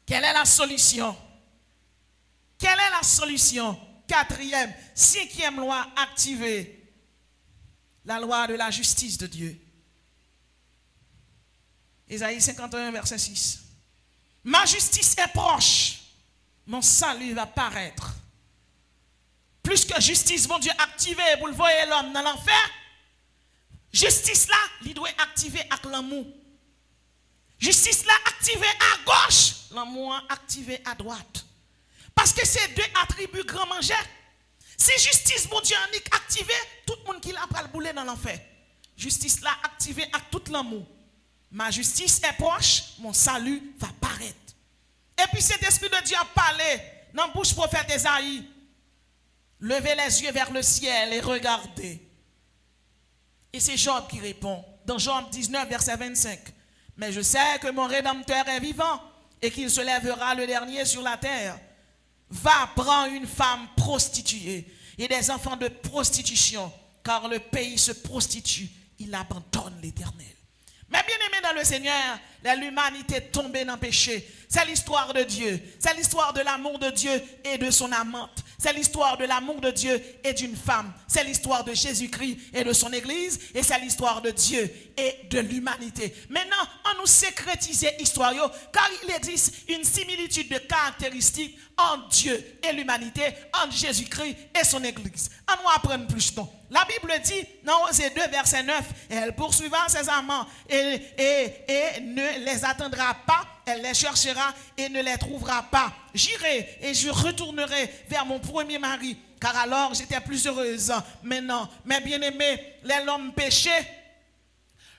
Quelle est la solution? Quelle est la solution? Quatrième, cinquième loi activée. La loi de la justice de Dieu. Ésaïe 51, verset 6. Ma justice est proche. Mon salut va paraître. Plus que justice, mon Dieu, activé pour le voyer l'homme dans l'enfer. Justice là, il doit activer avec l'amour. Justice là, activé à gauche. L'amour activé à droite. Parce que c'est deux attributs grand manger. Si justice, mon Dieu, est activé, tout le monde qui l'a pas le bouler dans l'enfer. Justice là, activé avec tout l'amour. Ma justice est proche, mon salut va paraître. Et puis cet esprit de Dieu a parlé dans la bouche prophète Esaïe. Levez les yeux vers le ciel et regardez. Et c'est Job qui répond dans Job 19, verset 25. Mais je sais que mon Rédempteur est vivant et qu'il se lèvera le dernier sur la terre. Va prendre une femme prostituée et des enfants de prostitution, car le pays se prostitue. Il abandonne l'Éternel. Mais bien aimé dans le Seigneur, l'humanité est tombée dans le péché. C'est l'histoire de Dieu. C'est l'histoire de l'amour de Dieu et de son amante. C'est l'histoire de l'amour de Dieu et d'une femme. C'est l'histoire de Jésus-Christ et de son Église. Et c'est l'histoire de Dieu et de l'humanité. Maintenant, on nous sécrétise l'histoire, car il existe une similitude de caractéristiques entre Dieu et l'humanité, entre Jésus-Christ et son Église. On nous apprend plus non. La Bible dit, dans Osée 2, verset 9, elle poursuivra ses amants et ne les attendra pas. Elle les cherchera et ne les trouvera pas. J'irai et je retournerai vers mon premier mari, car alors j'étais plus heureuse. Maintenant, mes bien-aimés, l'homme péché,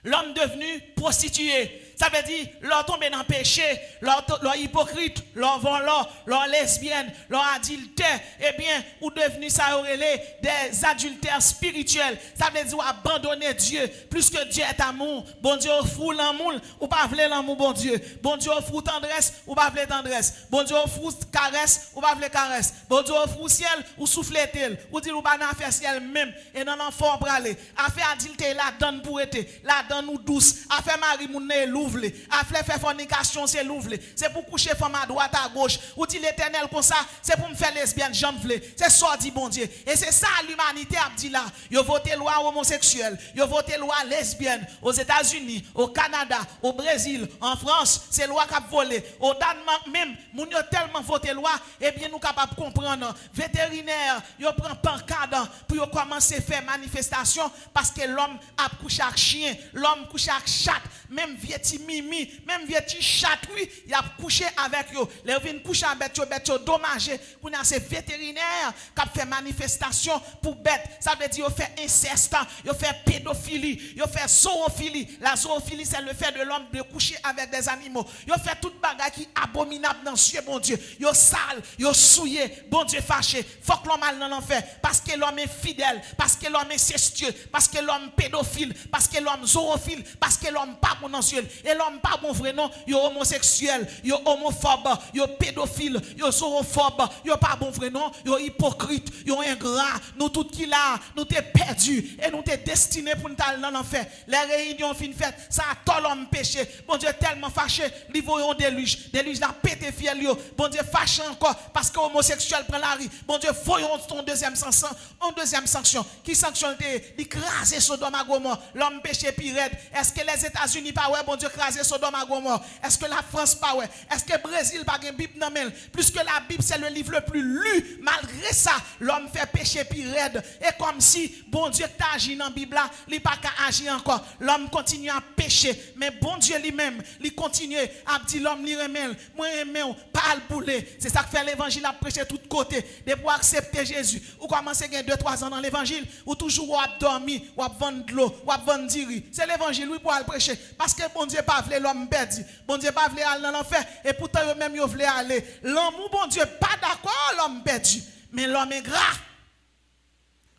l'homme devenu prostitué. Ça veut dire, leur tomber dans le péché, leur hypocrite, leur volant, leur lesbienne, leur adultère, eh bien, ou devenu ça aurait des adultères spirituels. Ça veut dire abandonner Dieu, plus que Dieu est amour. Bon Dieu offre l'amour, ou pas vouloir l'amour, bon Dieu. Bon Dieu offre tendresse, ou pas vouloir tendresse. Bon Dieu offre caresse, ou pas vouloir caresse. Bon Dieu offre ciel, ou souffler tel, ou dire ou pas dans faire ciel même, et dans l'enfant pour aller. Affaire adultère, la donne pour être, la donne ou douce. Affaire mari moun louvre. Affaire faire fornication, c'est l'ouvre. C'est pour coucher femme à droite, à gauche. Ou dit l'Éternel comme ça, c'est pour me faire lesbienne, j'en veux. C'est ça dit bon Dieu. Et c'est ça l'humanité a dit là. Yo voté loi homosexuelle, yo voté loi lesbienne aux États-Unis, au Canada, au Brésil, en France, c'est loi qui a volé. Au Danemark même, moun yo tellement voté loi, et bien nous capables de comprendre. Vétérinaire, yo prend pancarte pour yo commencer à faire manifestation parce que l'homme a couché avec chien, l'homme couché avec chat, même vieux mimi, même vieux chat, oui, il a couché avec eux. Les viennent coucher avec eux, dommagé. Qu'on a ces vétérinaires qui ont fait manifestation pour bête. Ça veut dire qu'ils fait inceste, ils fait pédophilie, ils fait zoophilie. La zoophilie, c'est le fait de l'homme de coucher avec des animaux. Ils fait toute bagarre qui est abominable dans Dieu, bon Dieu. Ils sale, ils souillé, bon Dieu fâché. Faut que l'homme aille dans l'enfer. Parce que l'homme est fidèle, parce que l'homme est incestueux, parce que l'homme pédophile, parce que l'homme zoophile, parce que l'homme pas bon dans Dieu. Et l'homme pas bon vrai non, yo homosexuel, yo homophobe, yo pédophile, yo zoophobe, yo pas bon vrai non, yo hypocrite, yo ingrat, nous tout qui là, nous t'es perdu et nous t'es destiné pour nous aller dans l'enfer. Les réunions fin faites, ça a tout l'homme péché. Bon Dieu tellement fâché, li voyon déluge la pété fiel yo. Bon Dieu fâché encore parce que homosexuel prend la rue. Bon Dieu voyon ton deuxième sanction. Qui sanctionne d'écraser Sodome à Gomorrhe, l'homme péché pire. Est-ce que les États-Unis pas ouais bon Dieu écraser Sodome à Gomorrhe? Est-ce que la France pas ouais? Est-ce que le Brésil pas une Bible dans main? Plus que la Bible c'est le livre le plus lu. Malgré ça, l'homme fait péché puis raide. Et comme si bon Dieu t'a agi dans la Bible là, il pas qu'à agir encore. L'homme continue à pécher, mais bon Dieu lui-même, il continue à dire l'homme lui remet, moi aimé pas le bouler. C'est ça que fait l'évangile à prêcher de tous côtés. De pour accepter Jésus. Ou commencer à 2-3 ans dans l'évangile, ou toujours ou à dormir, ou à vendre de l'eau, ou à vendre diri. C'est l'évangile oui pour aller prêcher parce que bon Dieu pas veut l'homme perdu. Bon Dieu pas veut aller dans l'enfer et pourtant eux même ils veulent aller. L'homme bon Dieu pas d'accord l'homme perdu, mais l'homme est gras.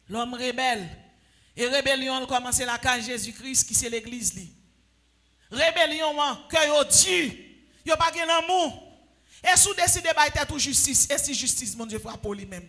L'homme rebelle. Et rébellion a commencé la case Jésus-Christ qui c'est l'église li. Rébellion que yo dit, yo pas gen amour. Et sous décider ba tête ou justice, et si justice mon Dieu frappe lui-même.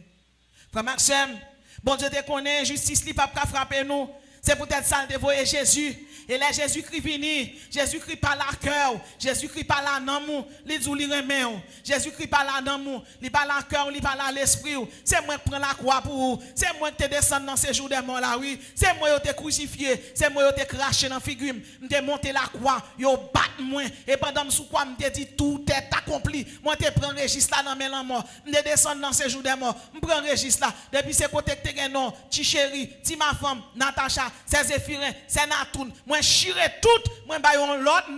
Frère Maxime, bon Dieu te connaît, justice li pas frapper nous. C'est peut-être ça de voyer Jésus. Et là, Jésus-Christ vini. Jésus-Christ parle à cœur. Jésus-Christ parle à l'amour. Il dit, il remet. Jésus-Christ parle à l'amour. Il parle à cœur. Il parle à l'esprit. C'est moi qui prends la croix pour vous. C'est moi qui te descends dans ces jours de mort là, oui. C'est moi qui te crucifié. C'est moi qui te craché dans la figure. Je te monté la croix. Yo bat moi. Et pendant que sous quoi je te dit, tout est accompli. Moi, je prends registre là dans mes mort. Je descends dans ces jours de mort. Je prends registre là. Depuis ce côté que tu as non, ti chéri, ti ma femme, Natacha, c'est Zéphirin, c'est Natoun. Moi chire tout, moi bayon l'autre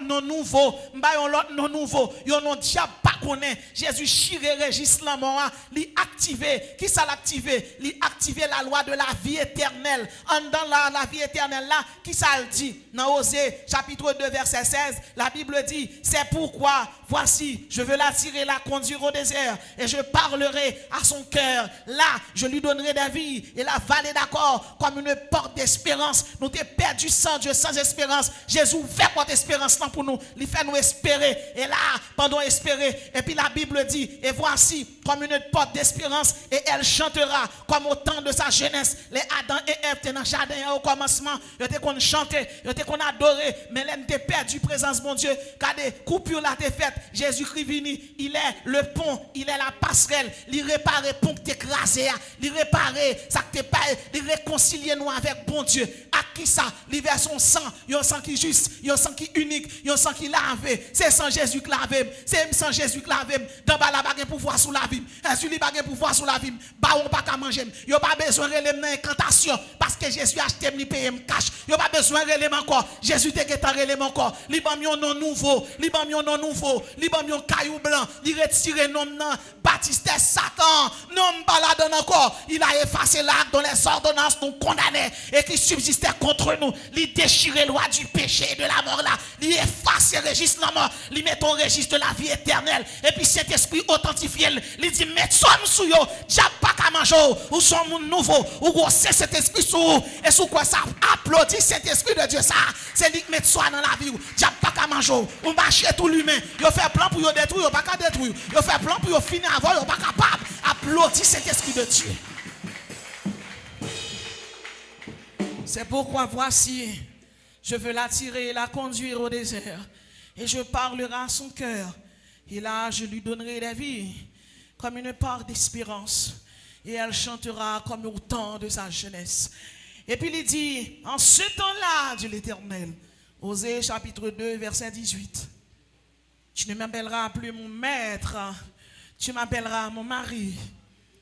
non nouveau, bayon l'autre non nouveau. Yo non diable pas connaît. Jésus chire registre la mort, li activer. Qui ça l'activer? Li activer la loi de la vie éternelle. En dans la vie éternelle là, qui ça le dit? Dans Osée chapitre 2 verset 16, la Bible dit, c'est pourquoi voici, je veux l'attirer, la conduire au désert et je parlerai à son cœur. Là, je lui donnerai des vies et la vallée d'accord comme une porte d'espérance. Nous t'es perdu sans Dieu, sans espérance. Jésus ouvert porte d'espérance pour nous. Il fait nous espérer. Et là, pendant espérer, Et puis la Bible dit, et voici comme une porte d'espérance, et elle chantera comme au temps de sa jeunesse. Les Adam et Ève étaient dans le jardin au commencement, ils étaient qu'on chantait, ils étaient qu'on adorait, mais l'homme était perdu présence mon Dieu, car des coupures là t'es faites. Jésus-Christ vini, il est le pont, il est la passerelle, il répare pont qui t'écrasé, il répare ça que t'es pas, il réconcilie nous avec bon Dieu. À qui ça? Il verse son sang, il y a un sang qui est juste, il y a un sang qui est unique, il y a un sang qui est lavé. C'est sans Jésus qui lave, c'est sans Jésus qui lave. Dans bas la bague pouvoir sur la vie. Jésus li bague pouvoir sur la vie. Ba on pas qu'à manger. Il pas besoin de relève dans incantation parce que Jésus a acheté me payer me cash. Il pas besoin de relève encore. Jésus te get relève encore. Li bam yon nom nouveau, li bam yon nom nouveau, li bam yon caillou blanc, li retire nom nan Baptiste Satan. Non balade encore. Il a effacé l'acte dont les ordonnances nous condamnaient et qui subsistait contre nous. Il déchire les lois du péché et de la mort là. Il efface le registre de la mort. Il met ton registre de la vie éternelle. Et puis cet esprit authentifié. Il dit, mais somme sous yo. Diable pas qu'à manger. Ou son monde nouveau. Ou gros c'est cet esprit sous. Et sous quoi ça applaudit cet esprit de Dieu ça. C'est lui qui met soi dans la vie. Diable pas qu'à manger. Ou marcher tout l'humain. Il fait plan pour yo détruire. Pas qu'à détruire. Il fait plan pour yo finir avant. Il pas capable. Applaudit cet esprit de Dieu. C'est pourquoi voici, je veux l'attirer et la conduire au désert. Et je parlerai à son cœur. Et là, je lui donnerai la vie comme une part d'espérance. Et elle chantera comme au temps de sa jeunesse. Et puis il dit, en ce temps-là, dit l'Éternel, Osée chapitre 2, verset 18. Tu ne m'appelleras plus mon maître, tu m'appelleras mon mari.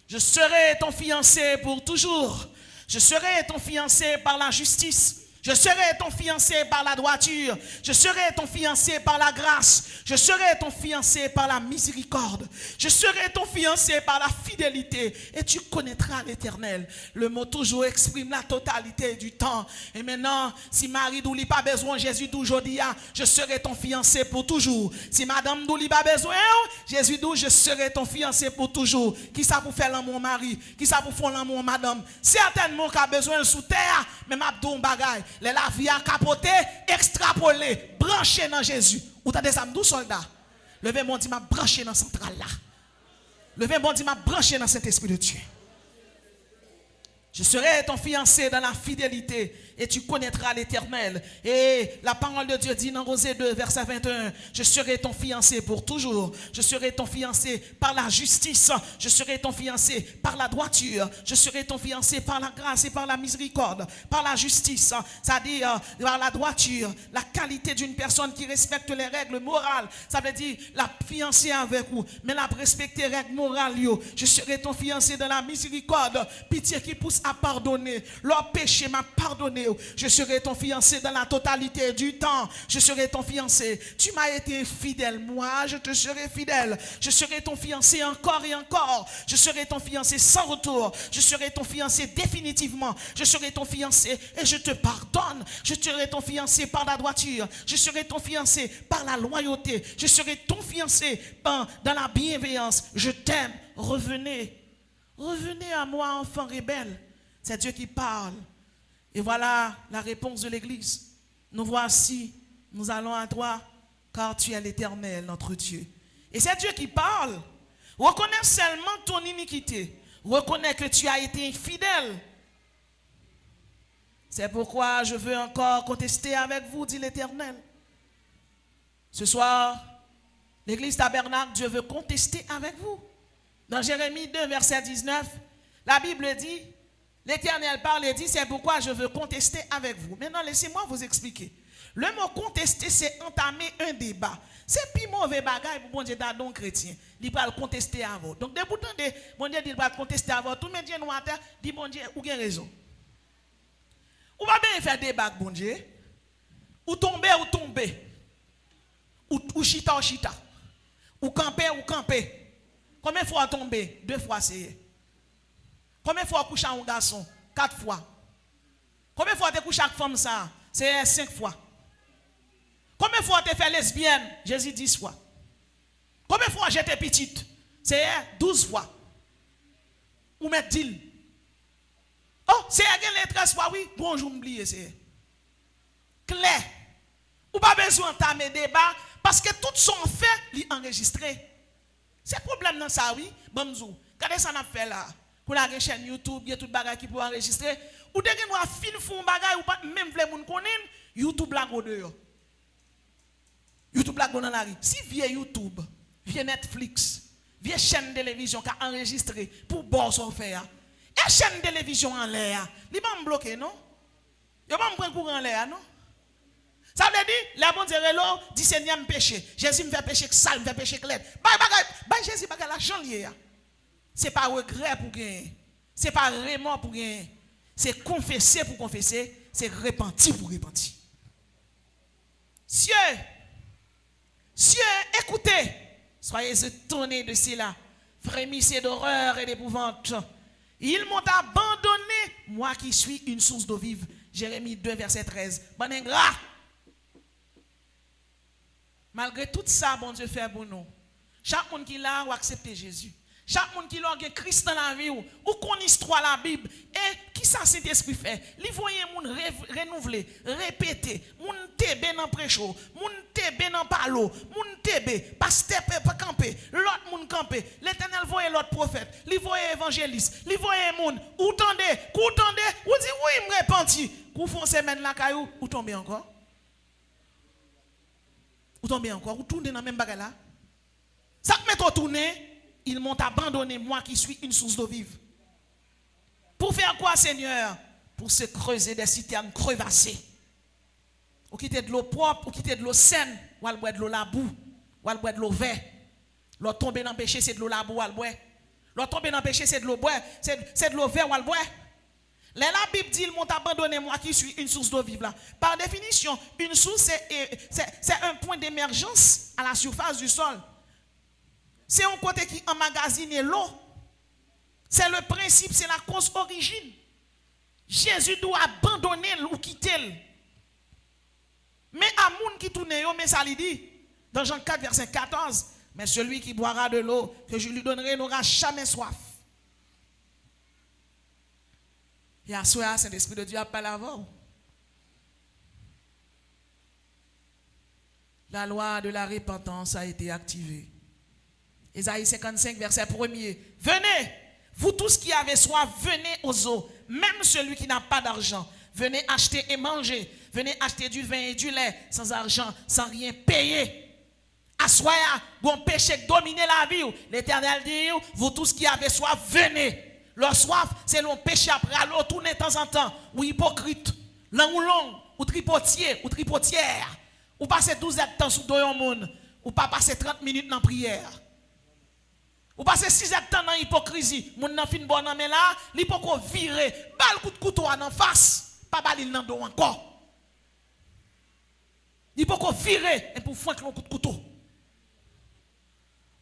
Je serai ton fiancé pour toujours. Je serai ton fiancé par la justice. Je serai ton fiancé par la droiture. Je serai ton fiancé par la grâce. Je serai ton fiancé par la miséricorde. Je serai ton fiancé par la fidélité. Et tu connaîtras l'Éternel. Le mot toujours exprime la totalité du temps. Et maintenant, si Marie n'oublie pas besoin, Jésus dit aujourd'hui, je serai ton fiancé pour toujours. Si madame n'oublie pas besoin, Jésus dit, je serai ton fiancé pour toujours. Qui ça pour faire l'amour mari? Qui ça pour faire l'amour madame? Certainement qui a besoin sous terre, mais m'abdou bagaille. La vie a capoté, extrapolé, branché dans Jésus. Ou t'as des âmes d'où soldats? Levez mon dit m'a branché dans centrale là. Levez mon dit m'a branché dans cet esprit de Dieu. Je serai ton fiancé dans la fidélité et tu connaîtras l'Éternel. Et la parole de Dieu dit dans Osée 2, verset 21, je serai ton fiancé pour toujours. Je serai ton fiancé par la justice. Je serai ton fiancé par la droiture. Je serai ton fiancé par la grâce et par la miséricorde. Par la justice, c'est-à-dire par la droiture, la qualité d'une personne qui respecte les règles morales. Ça veut dire la fiancée avec vous, mais la respecter les règles morales. Je serai ton fiancé dans la miséricorde. Pitié qui pousse à pardonner. Leur péché m'a pardonné. Je serai ton fiancé dans la totalité du temps. Je serai ton fiancé. Tu m'as été fidèle. Moi, je te serai fidèle. Je serai ton fiancé encore et encore. Je serai ton fiancé sans retour. Je serai ton fiancé définitivement. Je serai ton fiancé et je te pardonne. Je serai ton fiancé par la droiture. Je serai ton fiancé par la loyauté. Je serai ton fiancé dans la bienveillance. Je t'aime. Revenez. Revenez à moi, enfant rebelle. C'est Dieu qui parle. Et voilà la réponse de l'Église. Nous voici, nous allons à toi, car tu es l'Éternel, notre Dieu. Et c'est Dieu qui parle. Reconnais seulement ton iniquité. Reconnais que tu as été infidèle. C'est pourquoi je veux encore contester avec vous, dit l'Éternel. Ce soir, l'Église tabernacle, Dieu veut contester avec vous. Dans Jérémie 2, verset 19, la Bible dit, l'Éternel parle et dit, c'est pourquoi je veux contester avec vous. Maintenant, laissez-moi vous expliquer. Le mot contester, c'est entamer un débat. C'est plus mauvais bagaille pour bon Dieu d'adon chrétien. Il va le contester avant. Donc, dès pourtant, bon Dieu dit, il va le contester avant. Tout le monde dit, nous, dit, bon Dieu, ou bien raison. Ou va bien faire débat, bon Dieu. Ou tomber, ou tomber. Ou chita, ou chita. Ou camper, ou camper. Combien de fois tomber? 2 fois, c'est. Combien de fois coucher un garçon? 4 fois. Combien de fois tu couches avec femme ça? C'est 5 fois. Combien de fois tu fais lesbienne? Jésus 10 fois. Combien de fois j'étais petite? C'est 12 fois. Ou mettre 10. Oh, c'est les 13 fois, oui. Bonjour, m'oublier, c'est clair. Ou pas besoin d'entamer débat parce que tout son fait, il enregistré. C'est problème dans ça, oui. Bonjour. Regardez ça n'a fait là. Pour la chaîne YouTube, il y a tout bagage qui peut enregistrer. Ou dès que nous avons fin fond bagage ou pas même vle moun konnen, YouTube la go dehors. YouTube la go dans la rue. Si vieux YouTube, vieux Netflix, vieux chaîne de télévision qui a enregistré pour bon son faire. Et chaîne de télévision en l'air, li pas me bloquer non? Yo pas me prendre courant en l'air non? Ça veut dire, la bon Dieu dit Seigneur me péché. Jésus me fait péché que sale, me fait péché que l'aide. Bah Jésus pas l'argent lié. C'est pas regret pour gagner. C'est pas remords pour gagner. C'est confesser pour confesser, c'est repentir pour repentir. Cieux, écoutez, soyez étonnés de cela, frémissez d'horreur et d'épouvante. Ils m'ont abandonné, moi qui suis une source d'eau vive. Jérémie 2, verset 13. Bon ingrat. Malgré tout ça, bon Dieu fait pour nous. Chaque monde qui l'a ou accepter Jésus. Chaque monde qui l'a Christ dans la vie ou connaît histoire la Bible. Et qui ça Saint-Esprit fait? Li voye moun renouveler, répéter, moun tebe dans prêcho, moun tebe dans parlo, moun tebe, pasteur pas camper, l'autre moun camper. L'Éternel voye l'autre prophète, li voye évangéliste, li voye moun ou tendez, ou dit oui, me repenti. Kou fon semaine la caillou ou tomber encore? Ou tomber encore? Ou tourner dans la même bagarre là? Ça que met tourner, ils m'ont abandonné, moi qui suis une source d'eau vive. Pour faire quoi, Seigneur? Pour se creuser des citernes crevassées. Ou quitter de l'eau propre, ou quitter de l'eau saine, ou al boire de l'eau labou, ou al boire de l'eau vert. L'eau tomber dans le péché, c'est de l'eau labou, ou al boire. L'eau tomber dans le péché, c'est de l'eau boire, c'est de l'eau vert, ou al boire. La Bible dit, ils m'ont abandonné, moi qui suis une source d'eau vive là. Par définition, une source, c'est un point d'émergence à la surface du sol. C'est un côté qui emmagasine l'eau. C'est le principe, c'est la cause origine. Jésus doit abandonner ou quitter. Mais à moun qui tourne, mais ça lui dit, dans Jean 4, verset 14, mais celui qui boira de l'eau que je lui donnerai n'aura jamais soif. Et à soi, c'est l'Esprit de Dieu a parlé avant. La loi de la repentance a été activée. Ésaïe 55, verset 1er. Venez, vous tous qui avez soif, venez aux eaux. Même celui qui n'a pas d'argent. Venez acheter et manger. Venez acheter du vin et du lait sans argent, sans rien payer. Assoya, bon péché domine la vie. L'Éternel dit, vous tous qui avez soif, venez. Leur soif, c'est le péché après l'eau, tourner de temps en temps. Ou hypocrite, long, ou tripotier, ou tripotière. Ou passer 12 heures de temps sous le monde. Ou pas passer 30 minutes dans la prière. Ou passer 6 heures de temps dans l'hypocrisie. Moun nan fin bon nan men là, li poko virer, bal coup de couteau en face, pas balil nan do encore. Li poko virer et pour foutre un coup de couteau.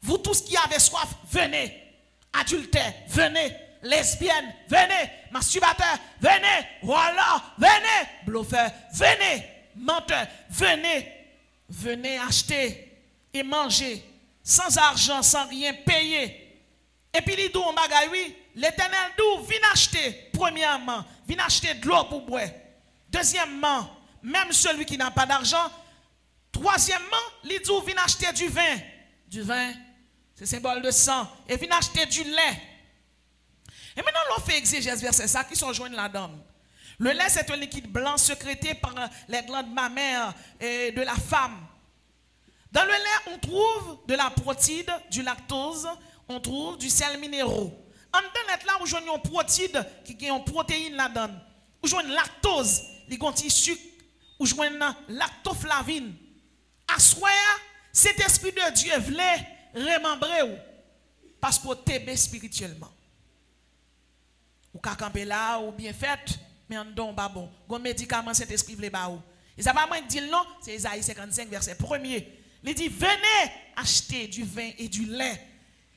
Vous tous qui avez soif, venez. Adultère, venez. Lesbienne, venez. Masturbateur, venez. Voilà, venez. Bluffeur, venez. Menteur, venez. Venez acheter et manger. Sans argent, sans rien payer. Et puis, il dit, oui, l'Éternel dit, viens acheter, premièrement, viens acheter de l'eau pour boire. Deuxièmement, même celui qui n'a pas d'argent. Troisièmement, il dit, viens acheter du vin. Du vin, c'est symbole de sang. Et viens acheter du lait. Et maintenant, l'on fait exégèse verset ça qui sont joints là-dedans. Le lait, c'est un liquide blanc sécrété par les glandes mammaires de la femme. Dans le lait, on trouve de la protide, du lactose, on trouve du sel minéraux. En dedans, là, on joue une protide qui a une protéine là-dedans. On joue une lactose, qui a un petit sucre, on joue une lactoflavine. À soi, cet esprit de Dieu voulait remembrer parce qu'on t'aime spirituellement. Ou ka camper là, ou bien fait, mais en don pas bon. Gon médicament, cet esprit voulait ba ou. Et ça va moins dire non, c'est Ésaïe 55, verset 1er. Il dit, venez acheter du vin et du lait.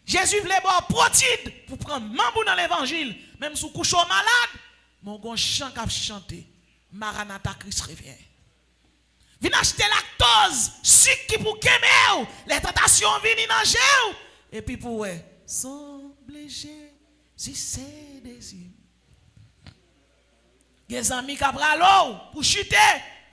Jésus voulait boire protide pour prendre membou dans l'évangile. Même sous couche malade, mon gon chant qu'a chanté. Maranatha, Christ revient. Venez acheter lactose, sucre qui pour qu'aimer, les tentations viennent dans jeu. Et puis pour sans léger, si c'est désir. Les amis qui prennent l'eau pour chuter,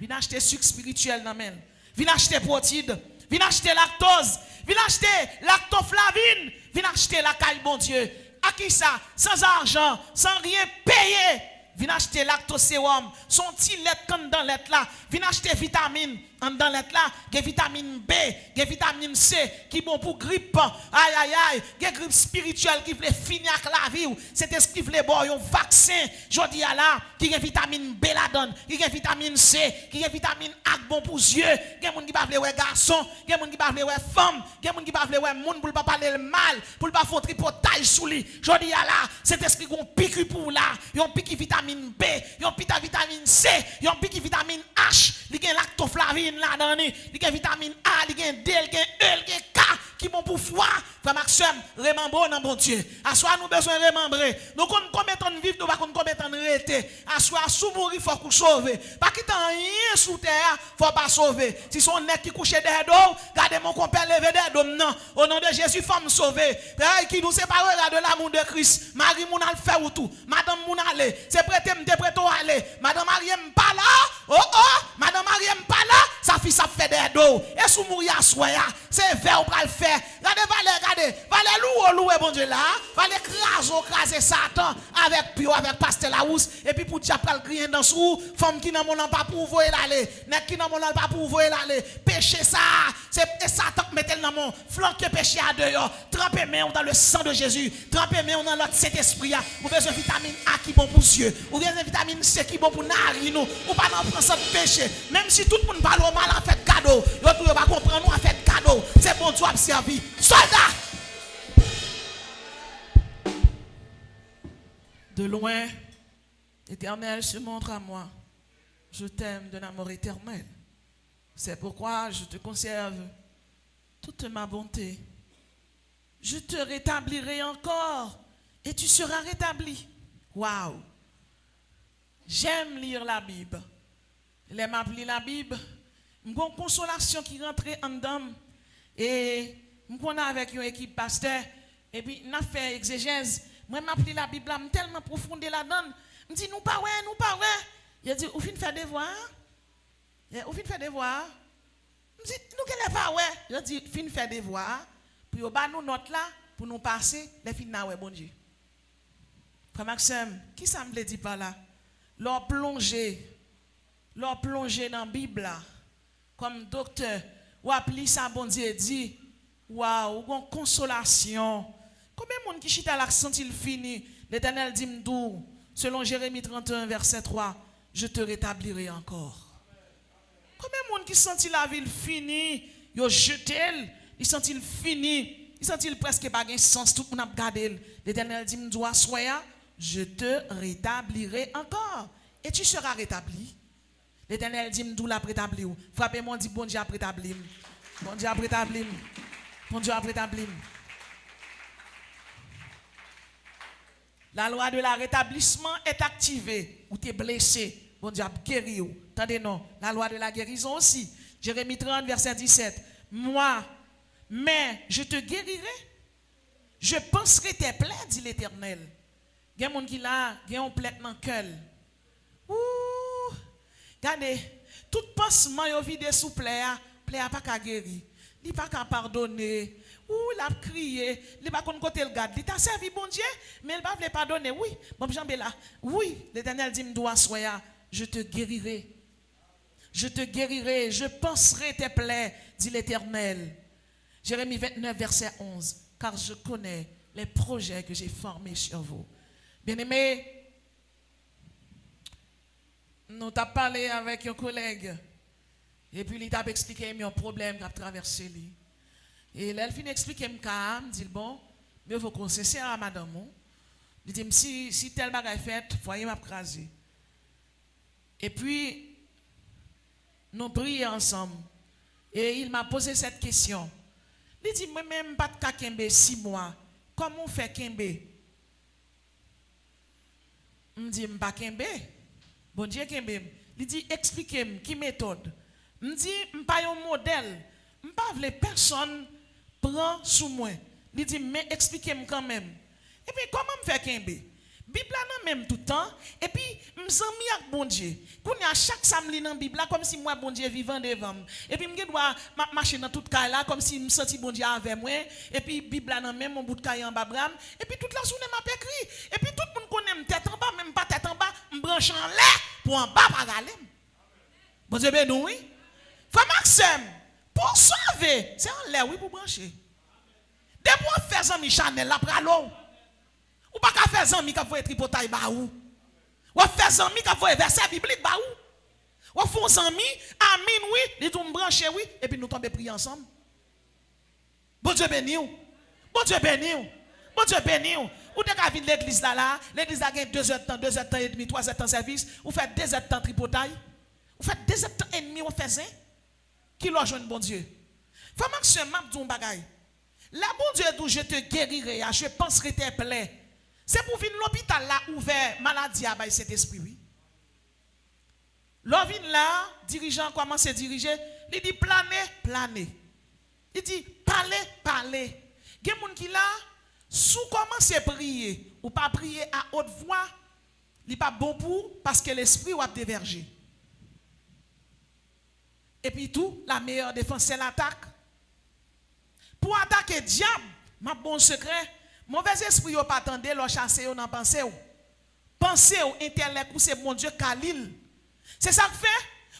venez acheter sucre spirituel dans men. Venez acheter protide. Venez acheter lactose. Viens acheter lactoflavine. Viens acheter la caille, bon Dieu. À qui ça? Sans argent, sans rien payer. Viens acheter lactosérum, son petit lait comme dans lait là. Viens acheter vitamine dans lait là. Des vitamine B, des vitamine C qui bon pour grippe. Aïe aïe aïe, des grippe spirituelle qui veut finir avec la vie. C'est ce qui veut boire un vaccin. Jodi à là, qui a vitamine B la donne, qui a vitamine C, qui a vitamine A bon pour yeux. Des gens qui pas vle garçon, des gens qui pas vle femme, des gens qui pas vle monde pour pas parler le mal, pour pas faire tripotage sous lui. Jodi à là, c'est ce qui gon piqûre pour là, yon piqûre vitamine B, yon piqûre vitamine C, yon piqûre vitamine H, li gen lactoflavine là dans li gen vitamine A, li gen D, li gen E, li gen K qui bon pour foi. Frère Maxime, remembre dans bon Dieu. À soi nous besoin remembrer. Nous connaissons combien de temps vivre, nous pas combien de temps rester. À soi sous mourir faut qu'on sauver. Pas quitter rien sous terre, faut pas sauver. Si son nez qui couche derrière dos, gardez mon compère levé derrière dos non. Au nom de Jésus, femme sauver. Qui nous séparera de l'amour de Christ. Marie moun al fait ou tout. Madame moun aller. C'est prêté me prêto aller. Madame Mariem pas là. Oh, madame Mariem pas là. Sa fille ça fait derrière dos. Et sous mourir à soi c'est vers pour le faire. Regardez, valez louer bon Dieu là, valez craser Satan avec Pio, avec Pasteur Larousse, et puis pour diable pral crier dans sous, femme qui n'a mon pas pour voir l'aller, nèg qui n'a mon pas pour voir l'aller, péché ça, c'est Satan qui mettait dans mon flanquer péché à dehors, trempez main dans le sang de Jésus, trempez main dans l'autre Saint-Esprit, ou besoin vitamine A qui bon pour yeux, ou besoin vitamine C qui bon pour narine, ou pas dans prendre ça péché, même si tout le monde parle au mal en fait cadeau, vous pas comprendre nous en fait cadeau, c'est bon Dieu a servi. Soldat! De loin, l'Éternel se montre à moi. Je t'aime d'un amour éternel. C'est pourquoi je te conserve toute ma bonté. Je te rétablirai encore et tu seras rétabli. Waouh! J'aime lire la Bible. Les m'a pris la Bible. Une consolation qui rentrait en dedans. Et nous avec une équipe pasteur. Et puis, nous avons fait exégèse. Moi, je pris la Bible, je tellement profonde là-dedans. Je dis, nous pas ouais. Il a dit, vous finissez de faire des devoirs. Vous finissez de faire des devoirs. Je dis, nous qu'elle pas ouais. Il a dit, finissez de faire des devoirs. Puis, au bas, nous note là, pour nous passer, les filles ouais, bon Dieu. Frère Maxime, qui ça me dit par là? Leur plonger dans la Bible là, comme docteur, ou appli ça, bon Dieu dit, waouh, ou consolation. Combien de monde qui chita l'accent il finit? L'Éternel dit m'dou, selon Jérémie 31, verset 3, je te rétablirai encore. Combien de monde qui sentit la ville finie, yo jeté, il sentit il fini, il sentit presque pas de sens, tout le monde a gardé. L'Éternel dit m'dou, soya, je te rétablirai encore. Et tu seras rétabli. L'Éternel dit m'dou la rétabli. Frappez-moi, dit bon Dieu a rétabli. Bon Dieu a rétabli. Bon Dieu a rétabli. La loi de la rétablissement est activée. Ou tu es blessé. Bon Dieu a guéri. Attendez non. La loi de la guérison aussi. Jérémie 30, verset 17. Moi, mais je te guérirai. Je penserai tes plaies, dit l'Éternel. Il y a des gens qui là, il y a un plaie dans le cœur. Ouh! Regardez, tout pansement yo vide sous plaie a pas qu'à guérir. Il pas qu'à pardonner. Ouh, il a crié, il pas côté le garde. Il t'a servi bon Dieu, mais il pas veut pardonner. Oui, bon jambe là. Oui, l'Éternel dit me doit soya, je te guérirai. Je te guérirai, je penserai tes plaies, dit l'Éternel. Jérémie 29 verset 11. Car je connais les projets que j'ai formés sur vous. Bien-aimés, nous t'avons parlé avec un collègue et puis il t'a expliqué un problème qui a traversé lui. Et là, il finit d'expliquer me dit bon, mais vous conseillez à madame. Il dit si tel bagage fait, foyer m'a crasé. Et puis nous prions ensemble et il m'a posé cette question. Il dit moi même pas de kembe 6 mois. Comment on fait kembe? Je dis pas kembe. Bon Dieu kembe. Il dit expliquez-moi qui méthode. Je dis pas un modèle. Je pas vle personne prend sous moi. Il dit mais expliquez-moi quand même. Et puis comment me faire kembe? Bible là même tout le temps et puis m'zami avec bon Dieu. Qu'on y a chaque samedi dans Bible là comme si moi bon Dieu vivant devant et puis me doit marcher dans toute caille là comme si me senti bon Dieu avec moi et puis Bible là même mon bout de caille en bas bram et puis toute la journée m'a écrit et puis tout le monde connaît tête en bas même pas tête en bas me branche en l'air pour en bas pas galer. Bon Dieu ben oui. Frère Maxime pour sauver c'est en l'air oui pour brancher. Depuis on fait zami Chanel là pralo. Ou pas qu'à faire zami quand vous êtes tripotaille ba ou. Ou faire zami quand vous êtes verset biblique ba ou. Ou font zami amin oui, les tout brancher oui et puis nous tomber prier ensemble. Bon Dieu béni ou. Bon Dieu béni ou. Bon Dieu béni ou. Ou de ka vinn l'église là, l'église a gagne 2 heures de temps, 2 heures de temps et demi, 3 heures de temps service, ou fait 2 heures de temps tripotaille. Ou fait 2 heures de temps et demi on fait ça. Qui l'a joindre bon Dieu. Faut maximum m'a dit un bagay. La bon Dieu d'où je te guérirai, je penserai tes plaies. C'est pour venir l'hôpital là ouvert maladie à bail cet esprit oui. L'ovin là, dirigeant commence à diriger, il dit planer. Il dit parler. Gen moun qui là sous commence à prier ou pas prier à haute voix, il pas bon pour parce que l'esprit va déverger. Et puis tout, la meilleure défense c'est l'attaque. Pour attaquer diable, ma bon secret, mauvais esprit yo pas attendre, lo chasser yo dans pensée ou. Pensée ou intellect ou c'est bon Dieu Khalil. C'est ça que fait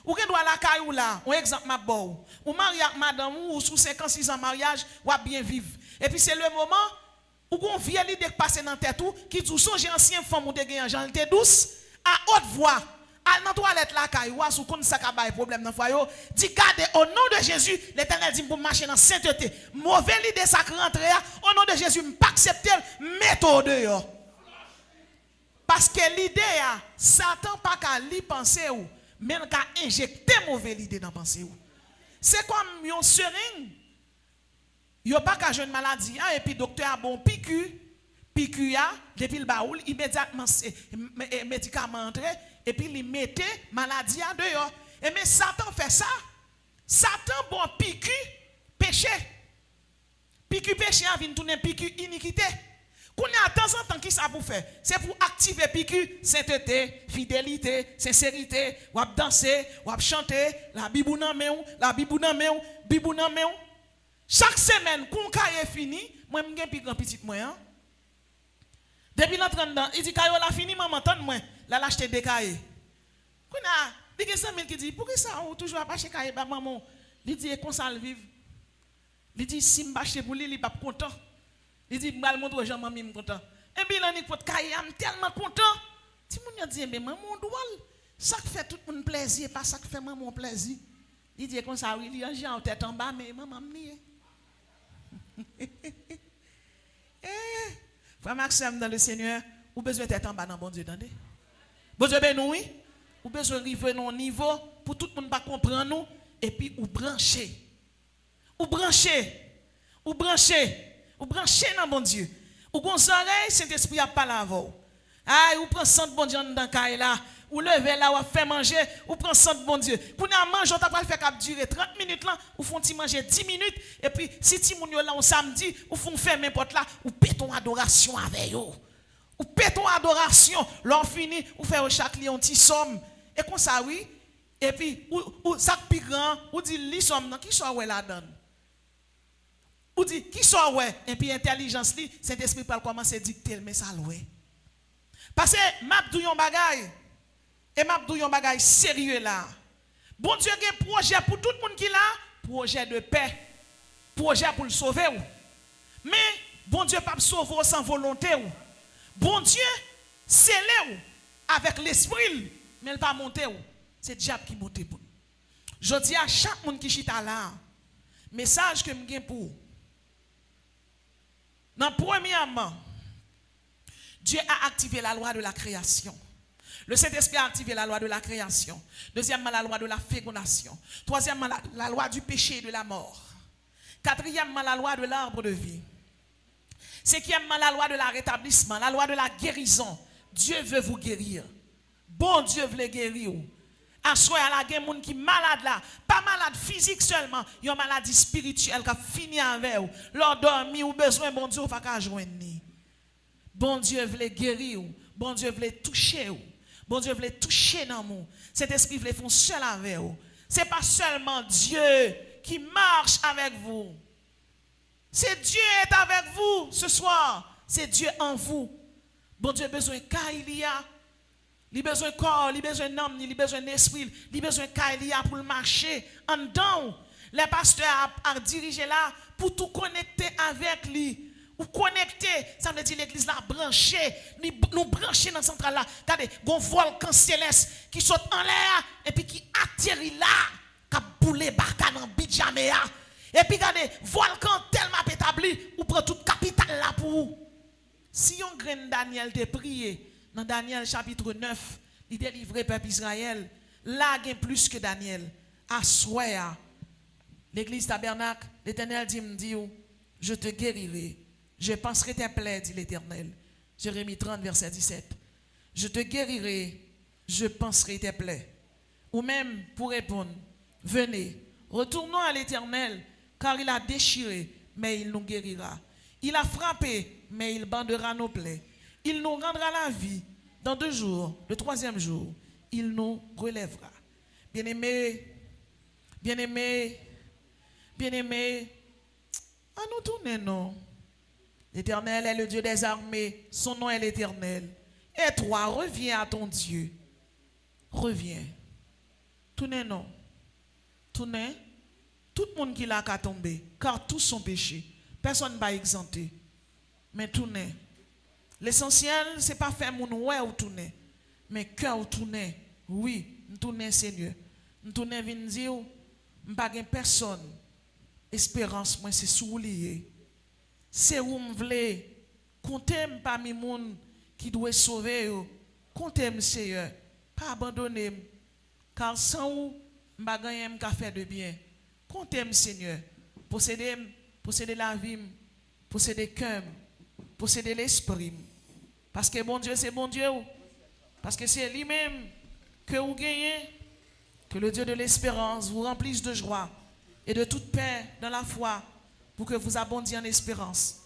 ou gen doit la caillou là, un exemple m'a bon. Ou marié avec madame ou sous 56 ans mariage, ou bien vivre. Et puis c'est le moment où gon vieille idée qui passe dans tête ou qui dit songe ancien femme ou te gen Jean était douce à haute voix. Al dans toilette la caillou sous kon ça ka bay problème dans foyer. Dit garde au nom de Jésus, l'Éternel dit pour marcher dans sainteté. Mauvaise idée ça rentrer au nom de Jésus, m'pas accepter méthode dehors. Parce que l'idée Satan pas qu'à li penser ou même qu'à injecter mauvaise idée dans penser ou. C'est comme yon seringue. Yo pas qu'à jeune maladie et puis docteur a bon piqûre ya depuis le baoul immédiatement médicament entré et puis il mettait maladie à dehors. Et mais Satan fait ça. Satan bon piqûre péché. Piqûre péché a vinn tourner piqûre iniquité. Qu'on a de temps en temps qui ça pour faire? C'est pour activer piqûre sainteté, fidélité, sincérité, ou danser, ou chanter, la bibou nan men. Chaque semaine quand cahier fini, moi m'gen pi grand petit moi hein. Depuis l'entrée dedans, il dit cahier la fini maman tande moi, la l'acheter des cahiers. Qu'on a des gens qui dit pour que ça on toujours pas acheter cahier ba maman. Il dit comme ça le vivre. Il dit si m'acheter pour lui, il pas content. Il dit mal montre Jean maman me content. Et puis là ni pot cahier am tellement content. Si moun dit mais maman doit ça fait tout le monde plaisir pas ça que fait maman plaisir. Il dit comme ça oui, il a en tête en bas mais maman me Frère Maxime dans le Seigneur, ou besoin d'être en bas dans bon Dieu, attendez. Bon Dieu ben nous oui, ou besoin d'arriver à un niveau pour tout le monde pas comprendre nous et puis ou brancher dans bon Dieu. Ou gon oreille Saint-Esprit a parlé avant. Ah, ou prend sang bon Dieu dans caille là. Ou lever là, ou faire manger, ou prend sang de bon Dieu. Pour nous manger, on t'a pas fait cap durer 30 minutes là, ou font manger 10 minutes, et puis si ti moun yo là on samedi, ou font fermer porte là, ou péton adoration avec yo. Ou péton adoration, l'on fini, ou fait chaque li un petit somme. Et comme ça oui, et puis ou ça plus grand, ou dit li somme qui soit ouais la donne. Ou dit qui soit ouais, et puis intelligence li, Saint-Esprit parle commencer dicter mais ça ouais. Parce que m'a dou yon bagay. Et m'a dit un bagage sérieux là. Bon Dieu a un projet pour tout le monde qui là, projet de paix, projet pour le sauver. Mais bon Dieu pas sauver sans volonté. Bon Dieu scellé avec l'esprit, mais il pas monter. C'est diable qui monte pour. Je dis à chaque monde qui chita là, message que me pour. Dans premièrement, Dieu a activé la loi de la création. Le Saint-Esprit a activé la loi de la création. Deuxièmement, la loi de la fécondation. Troisièmement, la loi du péché et de la mort. Quatrièmement, la loi de l'arbre de vie. Cinquièmement, la loi de la rétablissement, la loi de la guérison. Dieu veut vous guérir. Bon Dieu veut guérir. Assoyez à la guerre, moun qui malade là, pas malade physique seulement, il y a une maladie spirituelle qui a fini avec vous. L'or dormi ou besoin, bon Dieu, pas qu'à joindre. Bon Dieu veut guérir. Bon Dieu voulait toucher vous. Bon Dieu voulait toucher dans vous. Cet esprit voulait faire seul avec vous. Ce n'est pas seulement Dieu qui marche avec vous. C'est Dieu est avec vous ce soir. C'est Dieu en vous. Bon Dieu a besoin de Kailia. Il a besoin de corps, il a besoin d'âme, il a besoin d'esprit, il a besoin de Kailia pour le marcher en dedans. Les pasteurs a dirigé là pour tout connecter avec lui. Ou connecter, ça veut dire l'église là branchée, nous brancher dans la centrale là. Regardez, un volcan céleste qui saute en l'air et puis qui atterrit là, qui a boulé baka dans Bidjamea. Et puis regardez, volcan tellement établi, ou prend toute capitale là pour vous. Si on grain Daniel te prié dans Daniel chapitre 9, il délivre peuple Israël, là il y a plus que Daniel. À souhait, l'église tabernacle, l'Éternel dit, je te guérirai. Je penserai tes plaies, dit l'Éternel. Jérémie 30, verset 17. Je te guérirai, je penserai tes plaies. Ou même pour répondre, venez, retournons à l'Éternel, car il a déchiré, mais il nous guérira. Il a frappé, mais il bandera nos plaies. Il nous rendra la vie dans 2 jours, le 3e jour, il nous relèvera. Bien-aimés, bien-aimés, bien-aimés, à nous tourner, non? L'Éternel est le Dieu des armées, son nom est l'Éternel. Et toi, reviens à ton Dieu. Reviens. Tournez, non? Tournez. Tout le monde qui l'a qu'à tomber, car tous sont péchés. Personne ne va exempter. Mais tournez. L'essentiel, ce n'est pas faire mon ouais ou tourner. Mais cœur ou tourner. Oui, nous tournons, Seigneur. Nous tournons, venir dire, je n'ai pas personne. Espérance, moi, c'est soulier. C'est où je veux. Comptez parmi les gens qui doivent sauver. Comptez, Seigneur. Pas abandonner. Car sans vous, je ne peux pas faire de bien. Comptez, Seigneur. Posséder la vie, posséder le cœur, posséder l'esprit. Parce que bon Dieu, c'est bon Dieu. Parce que c'est lui-même que vous gagnez. Que le Dieu de l'espérance vous remplisse de joie et de toute paix dans la foi pour que vous abondiez en espérance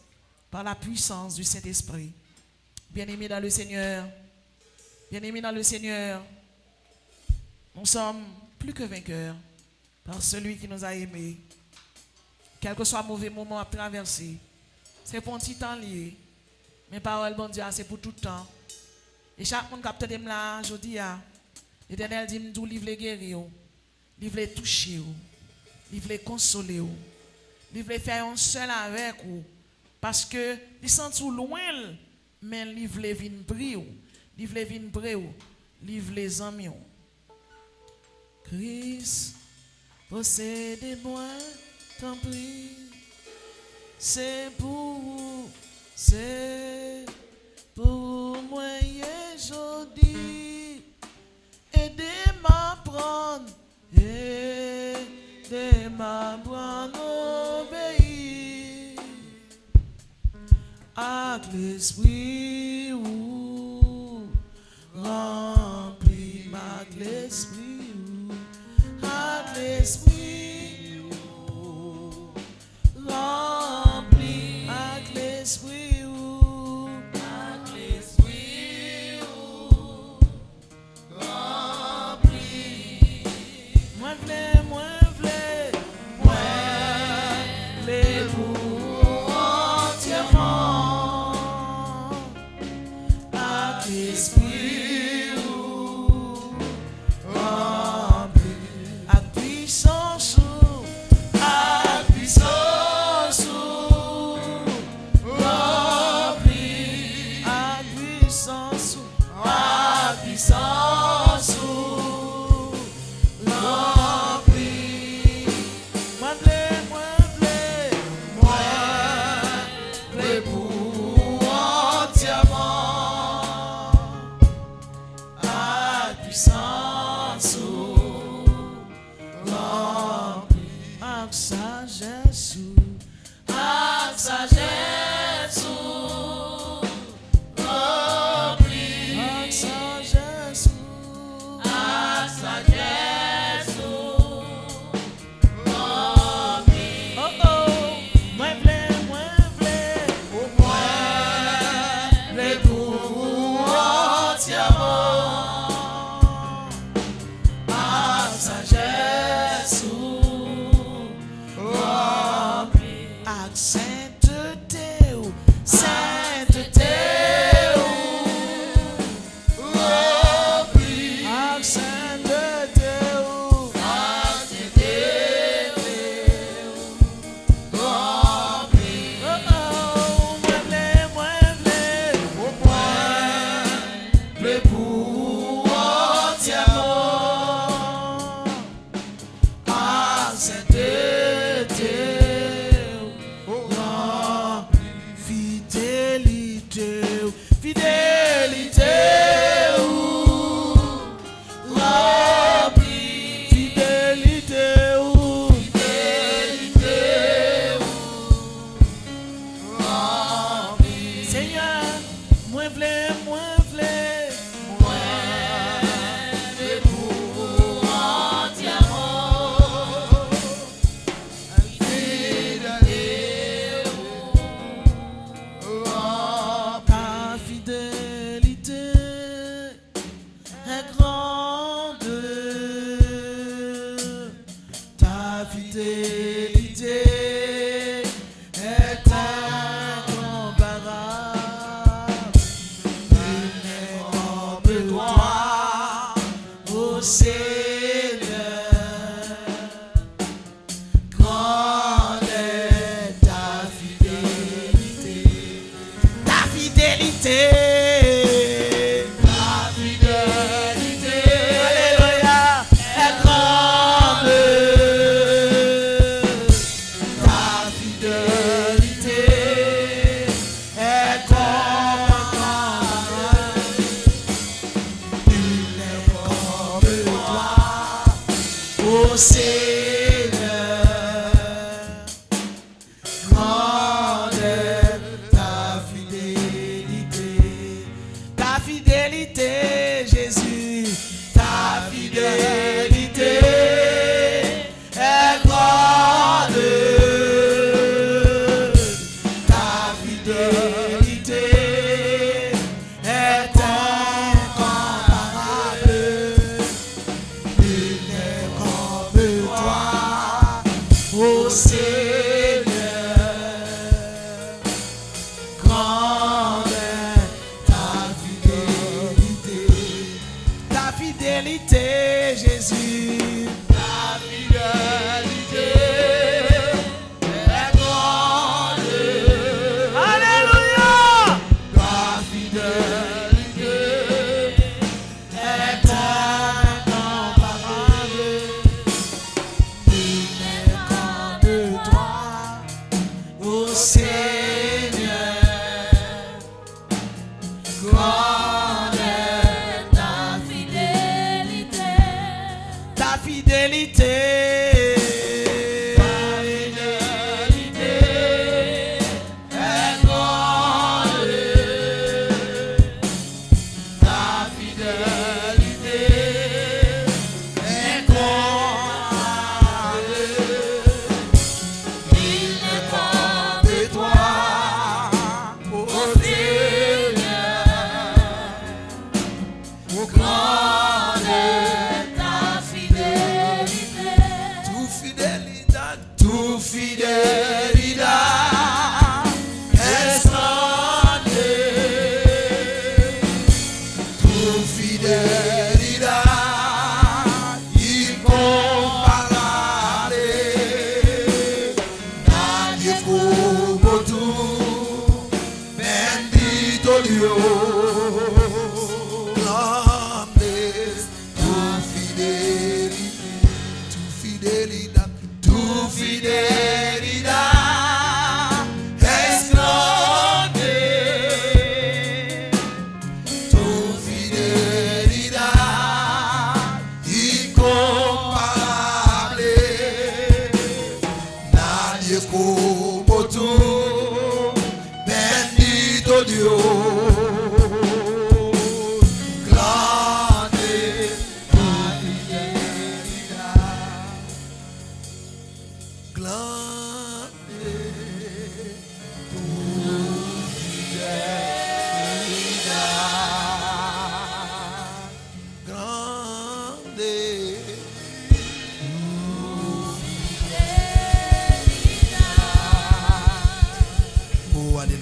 par la puissance du Saint-Esprit. Bien-aimés dans le Seigneur, bien-aimés dans le Seigneur, nous sommes plus que vainqueurs par celui qui nous a aimés. Quel que soit le mauvais moment à traverser, c'est pour un petit temps lié. Mes paroles, bon Dieu, c'est pour tout le temps. Et chaque monde qui a peut-être là, je dis, l'Éternel dit, nous livre les guérir, livre les toucher, livre les consoler, livre les faire un seul avec vous. Parce que, ils sont tout loin, mais livre les vins briller, livre les vins briller, livre les amis. Christ, possédez-moi. Tant pis, c'est pour moi aujourd'hui. Aidez-moi à prendre, aidez-moi à obéir à l'esprit ou remplis ma l'esprit ou à l'esprit. Rempli avec l'esprit ou rempli. Moi v'lais pour entièrement avec l'esprit ou rempli avec puissance. Les pour sainteté, sainteté, rempli, sainteté,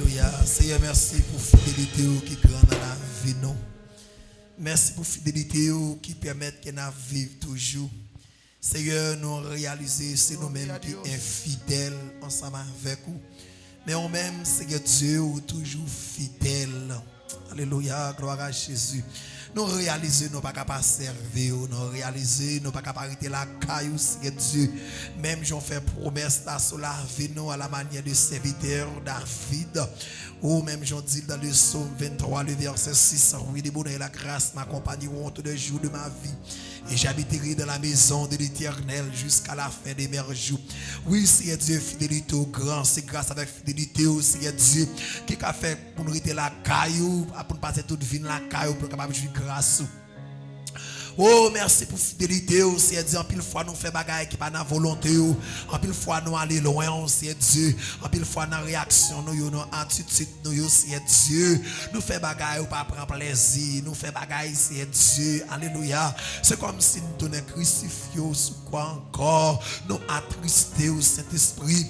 Alléluia. Seigneur, merci pour fidélité qui est grande dans la vie. Non. Merci pour fidélité qui permet que nous vivions toujours. Seigneur, nous réaliser c'est nous-mêmes qui sommes fidèles ensemble avec vous. Mais nous-mêmes, Seigneur Dieu, toujours fidèles. Alléluia, gloire à Jésus. Nous réalisons, nous ne pas capables de servir, nous réalisons, nous ne pas capables d'arrêter la caillou, Seigneur Dieu. Même j'en fais promesse sur la vie, nous, à la manière de serviteur David. Ou même j'en dis dans le psaume 23, le verset 6, oui, les bonheurs et la grâce m'accompagneront tous les jours de ma vie. Et j'habiterai dans la maison de l'Éternel jusqu'à la fin des meilleurs jours. Oui, Seigneur Dieu, fidélité au grand, c'est grâce avec fidélité au Seigneur Dieu qui a fait pour nous arrêter la caillou, pour nous passer toute vie dans la caillou, pour nous capable de jouer grâce. Oh, merci pour fidélité, oh Seigneur Dieu. En pile fois, nous faisons des choses qui ne sont pas dans la volonté. En pile fois, nous allons loin, oh Seigneur Dieu. En pile fois, dans la réaction, nous, dans l'attitude, nous, Seigneur Dieu. Nous faisons des choses pour prendre plaisir. Nous faisons des choses, Seigneur Dieu. Alléluia. C'est comme si nous étions crucifiés, sous quoi encore. Nous attristés au Saint-Esprit.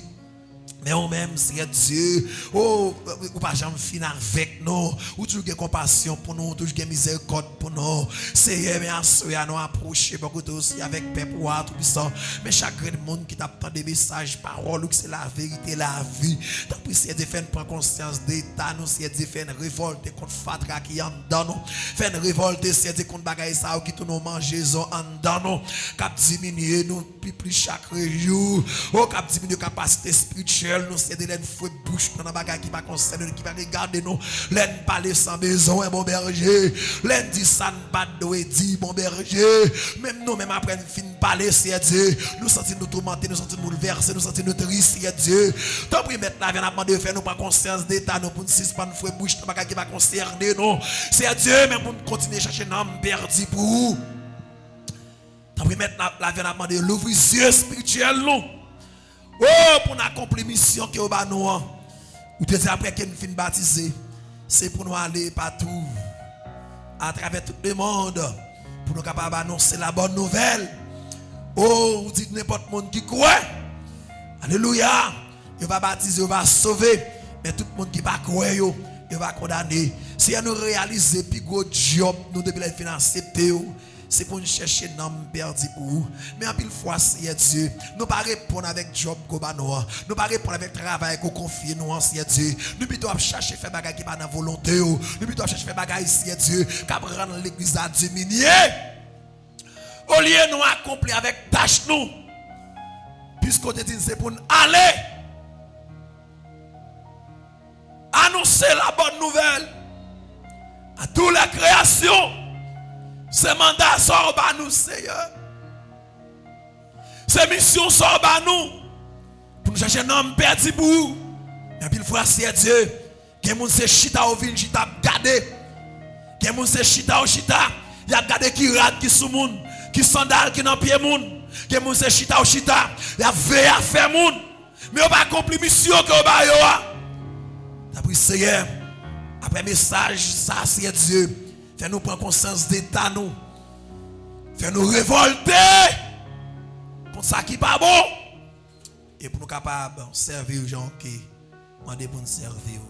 Mais on même, Seigneur Dieu, oh, ou pas jamais finir avec nous, ou toujours de compassion pour nous, toujours de miséricorde pour nous. Seigneur, mais à nous approcher, beaucoup aussi avec paix pour tout puissant. Mais chaque monde qui t'attend des messages, paroles, que c'est la vérité, la vie. Tant pis, Seigneur Dieu, fait prendre conscience d'état, nous, Seigneur Dieu, fait une révolte contre Fatra qui est en dedans nous. Fait une révolte, Seigneur Dieu, contre bagaille ça, qui tout nous mangeons en dedans nous. Cap diminuer nous, plus chaque jour. Oh, cap diminuer capacité spirituelle. Nous c'est de l'aine fouet bouche dans la bagarre qui va concerner qui va regarder nous l'aine parler sans maison et bon berger l'aine dit ça ne pas de dit bon berger même nous même après fin parler c'est Dieu nous sentir nous tourmenter nous sentir nous bouleverser nous sentir nous triste c'est Dieu tant pis mettre la vient demander faire nous pas conscience d'état nous pour ne pas nous fouet bouche dans la bagarre qui va concerner nous c'est Dieu même pour continuer chercher un âme perdu pour vous tant pis mettre la vient demander l'ouvrir yeux spirituel nous. Oh, pour accomplir mission que nous avons. Ou te dire après que nous finissons baptiser, c'est pour nous aller partout, à travers tout le monde, pour nous capables d'annoncer la bonne nouvelle. Oh, vous dites n'importe monde qui croit. Alléluia. Il va baptiser, il va sauver. Mais tout le monde qui va croire, il va condamner. Si nous réalisons plus gros job, nous devons les financer. C'est pour nous chercher un homme perdu pour vous. Mais en pile fois, Seigneur Dieu, nous ne pas répondre avec job qu'on a nous. Nous pas répondre avec travail qu'on confie nous, Seigneur Dieu. Nous plutôt chercher faire bagaille qui pas dans volonté. Nous plutôt chercher faire bagaille, Seigneur Dieu, qui rendre l'église à diminuer. Au lieu de nous accomplir avec tâche nous. Puisqu'on te dit c'est pour nous aller annoncer la bonne nouvelle à toute la création. Ce mandat sort par nous, Seigneur. Ces missions sortent par nous. Pour nous chercher un homme perdu pour vous. Et puis, il faut essayer Dieu. Quelqu'un qui se chita au vin, chita gardé. Quelqu'un qui se chita au chita. Il a gardé qui rate, qui sous moun. Qui sandal, qui dans pied moun. Quelqu'un qui se chita au chita. Il a veillé à faire moun. Mais on va accomplir mission que on va yo. D'après Seigneur. Après message, ça, c'est Dieu. Fais-nous prendre conscience d'état nous. Fais-nous révolter. Pour ça qui n'est pas bon. Et pour nous capables de servir aux gens qui demandent pour nous servir.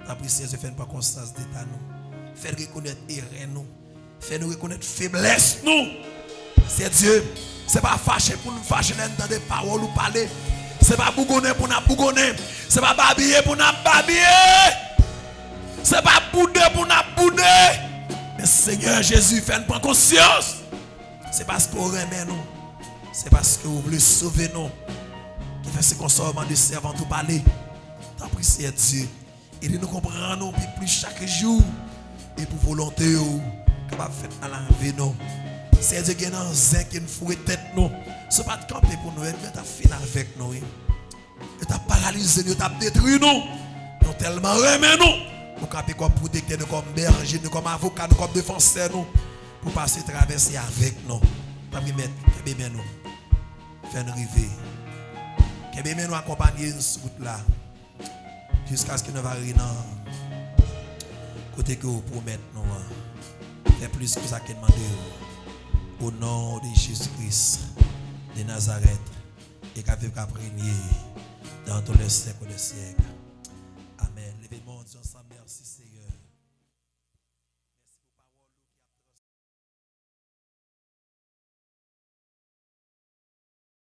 Après, si je fais prendre conscience d'état nous. Fais-nous reconnaître erreur nous. Fais-nous reconnaître faiblesse nous. C'est Dieu. Ce n'est pas fâché pour nous fâcher dans des paroles ou parler. Ce n'est pas bougonner pour nous bougonner. Ce n'est pas babiller pour nous babiller. Ce n'est pas bouder pour nous bouder. Mais Seigneur Jésus, fait prendre conscience. C'est parce que vous aimez nous. C'est parce que vous voulez sauver nous. Qui fait ce qu'on sort de servant tout parler. Tant pis, c'est Dieu. Et nous comprenons plus chaque jour. Et pour volonté, capable de faire à l'envie nous. C'est Dieu qui est dans un zin qui nous fout tête nous. Ce n'est pas de camper pour nous, mais tu as fini avec nous. Tu as paralysé nous, tu as détruit nous. Nous tellement aimé nous. Nous sommes comme protecteurs, nous comme bergers, nous comme avocats, nous comme défenseurs, nous, pour passer traverser avec nous. Pas mettre, que nous, faire nous rêver. Que nous accompagner sur route là, jusqu'à ce que nous arrivions côté que vous promettez nous, faire plus que ça que demandé. Au nom de Jésus-Christ de Nazareth, et qu'à vivre qu'à régner dans tous les siècles des siècles. Amen. Merci, Seigneur.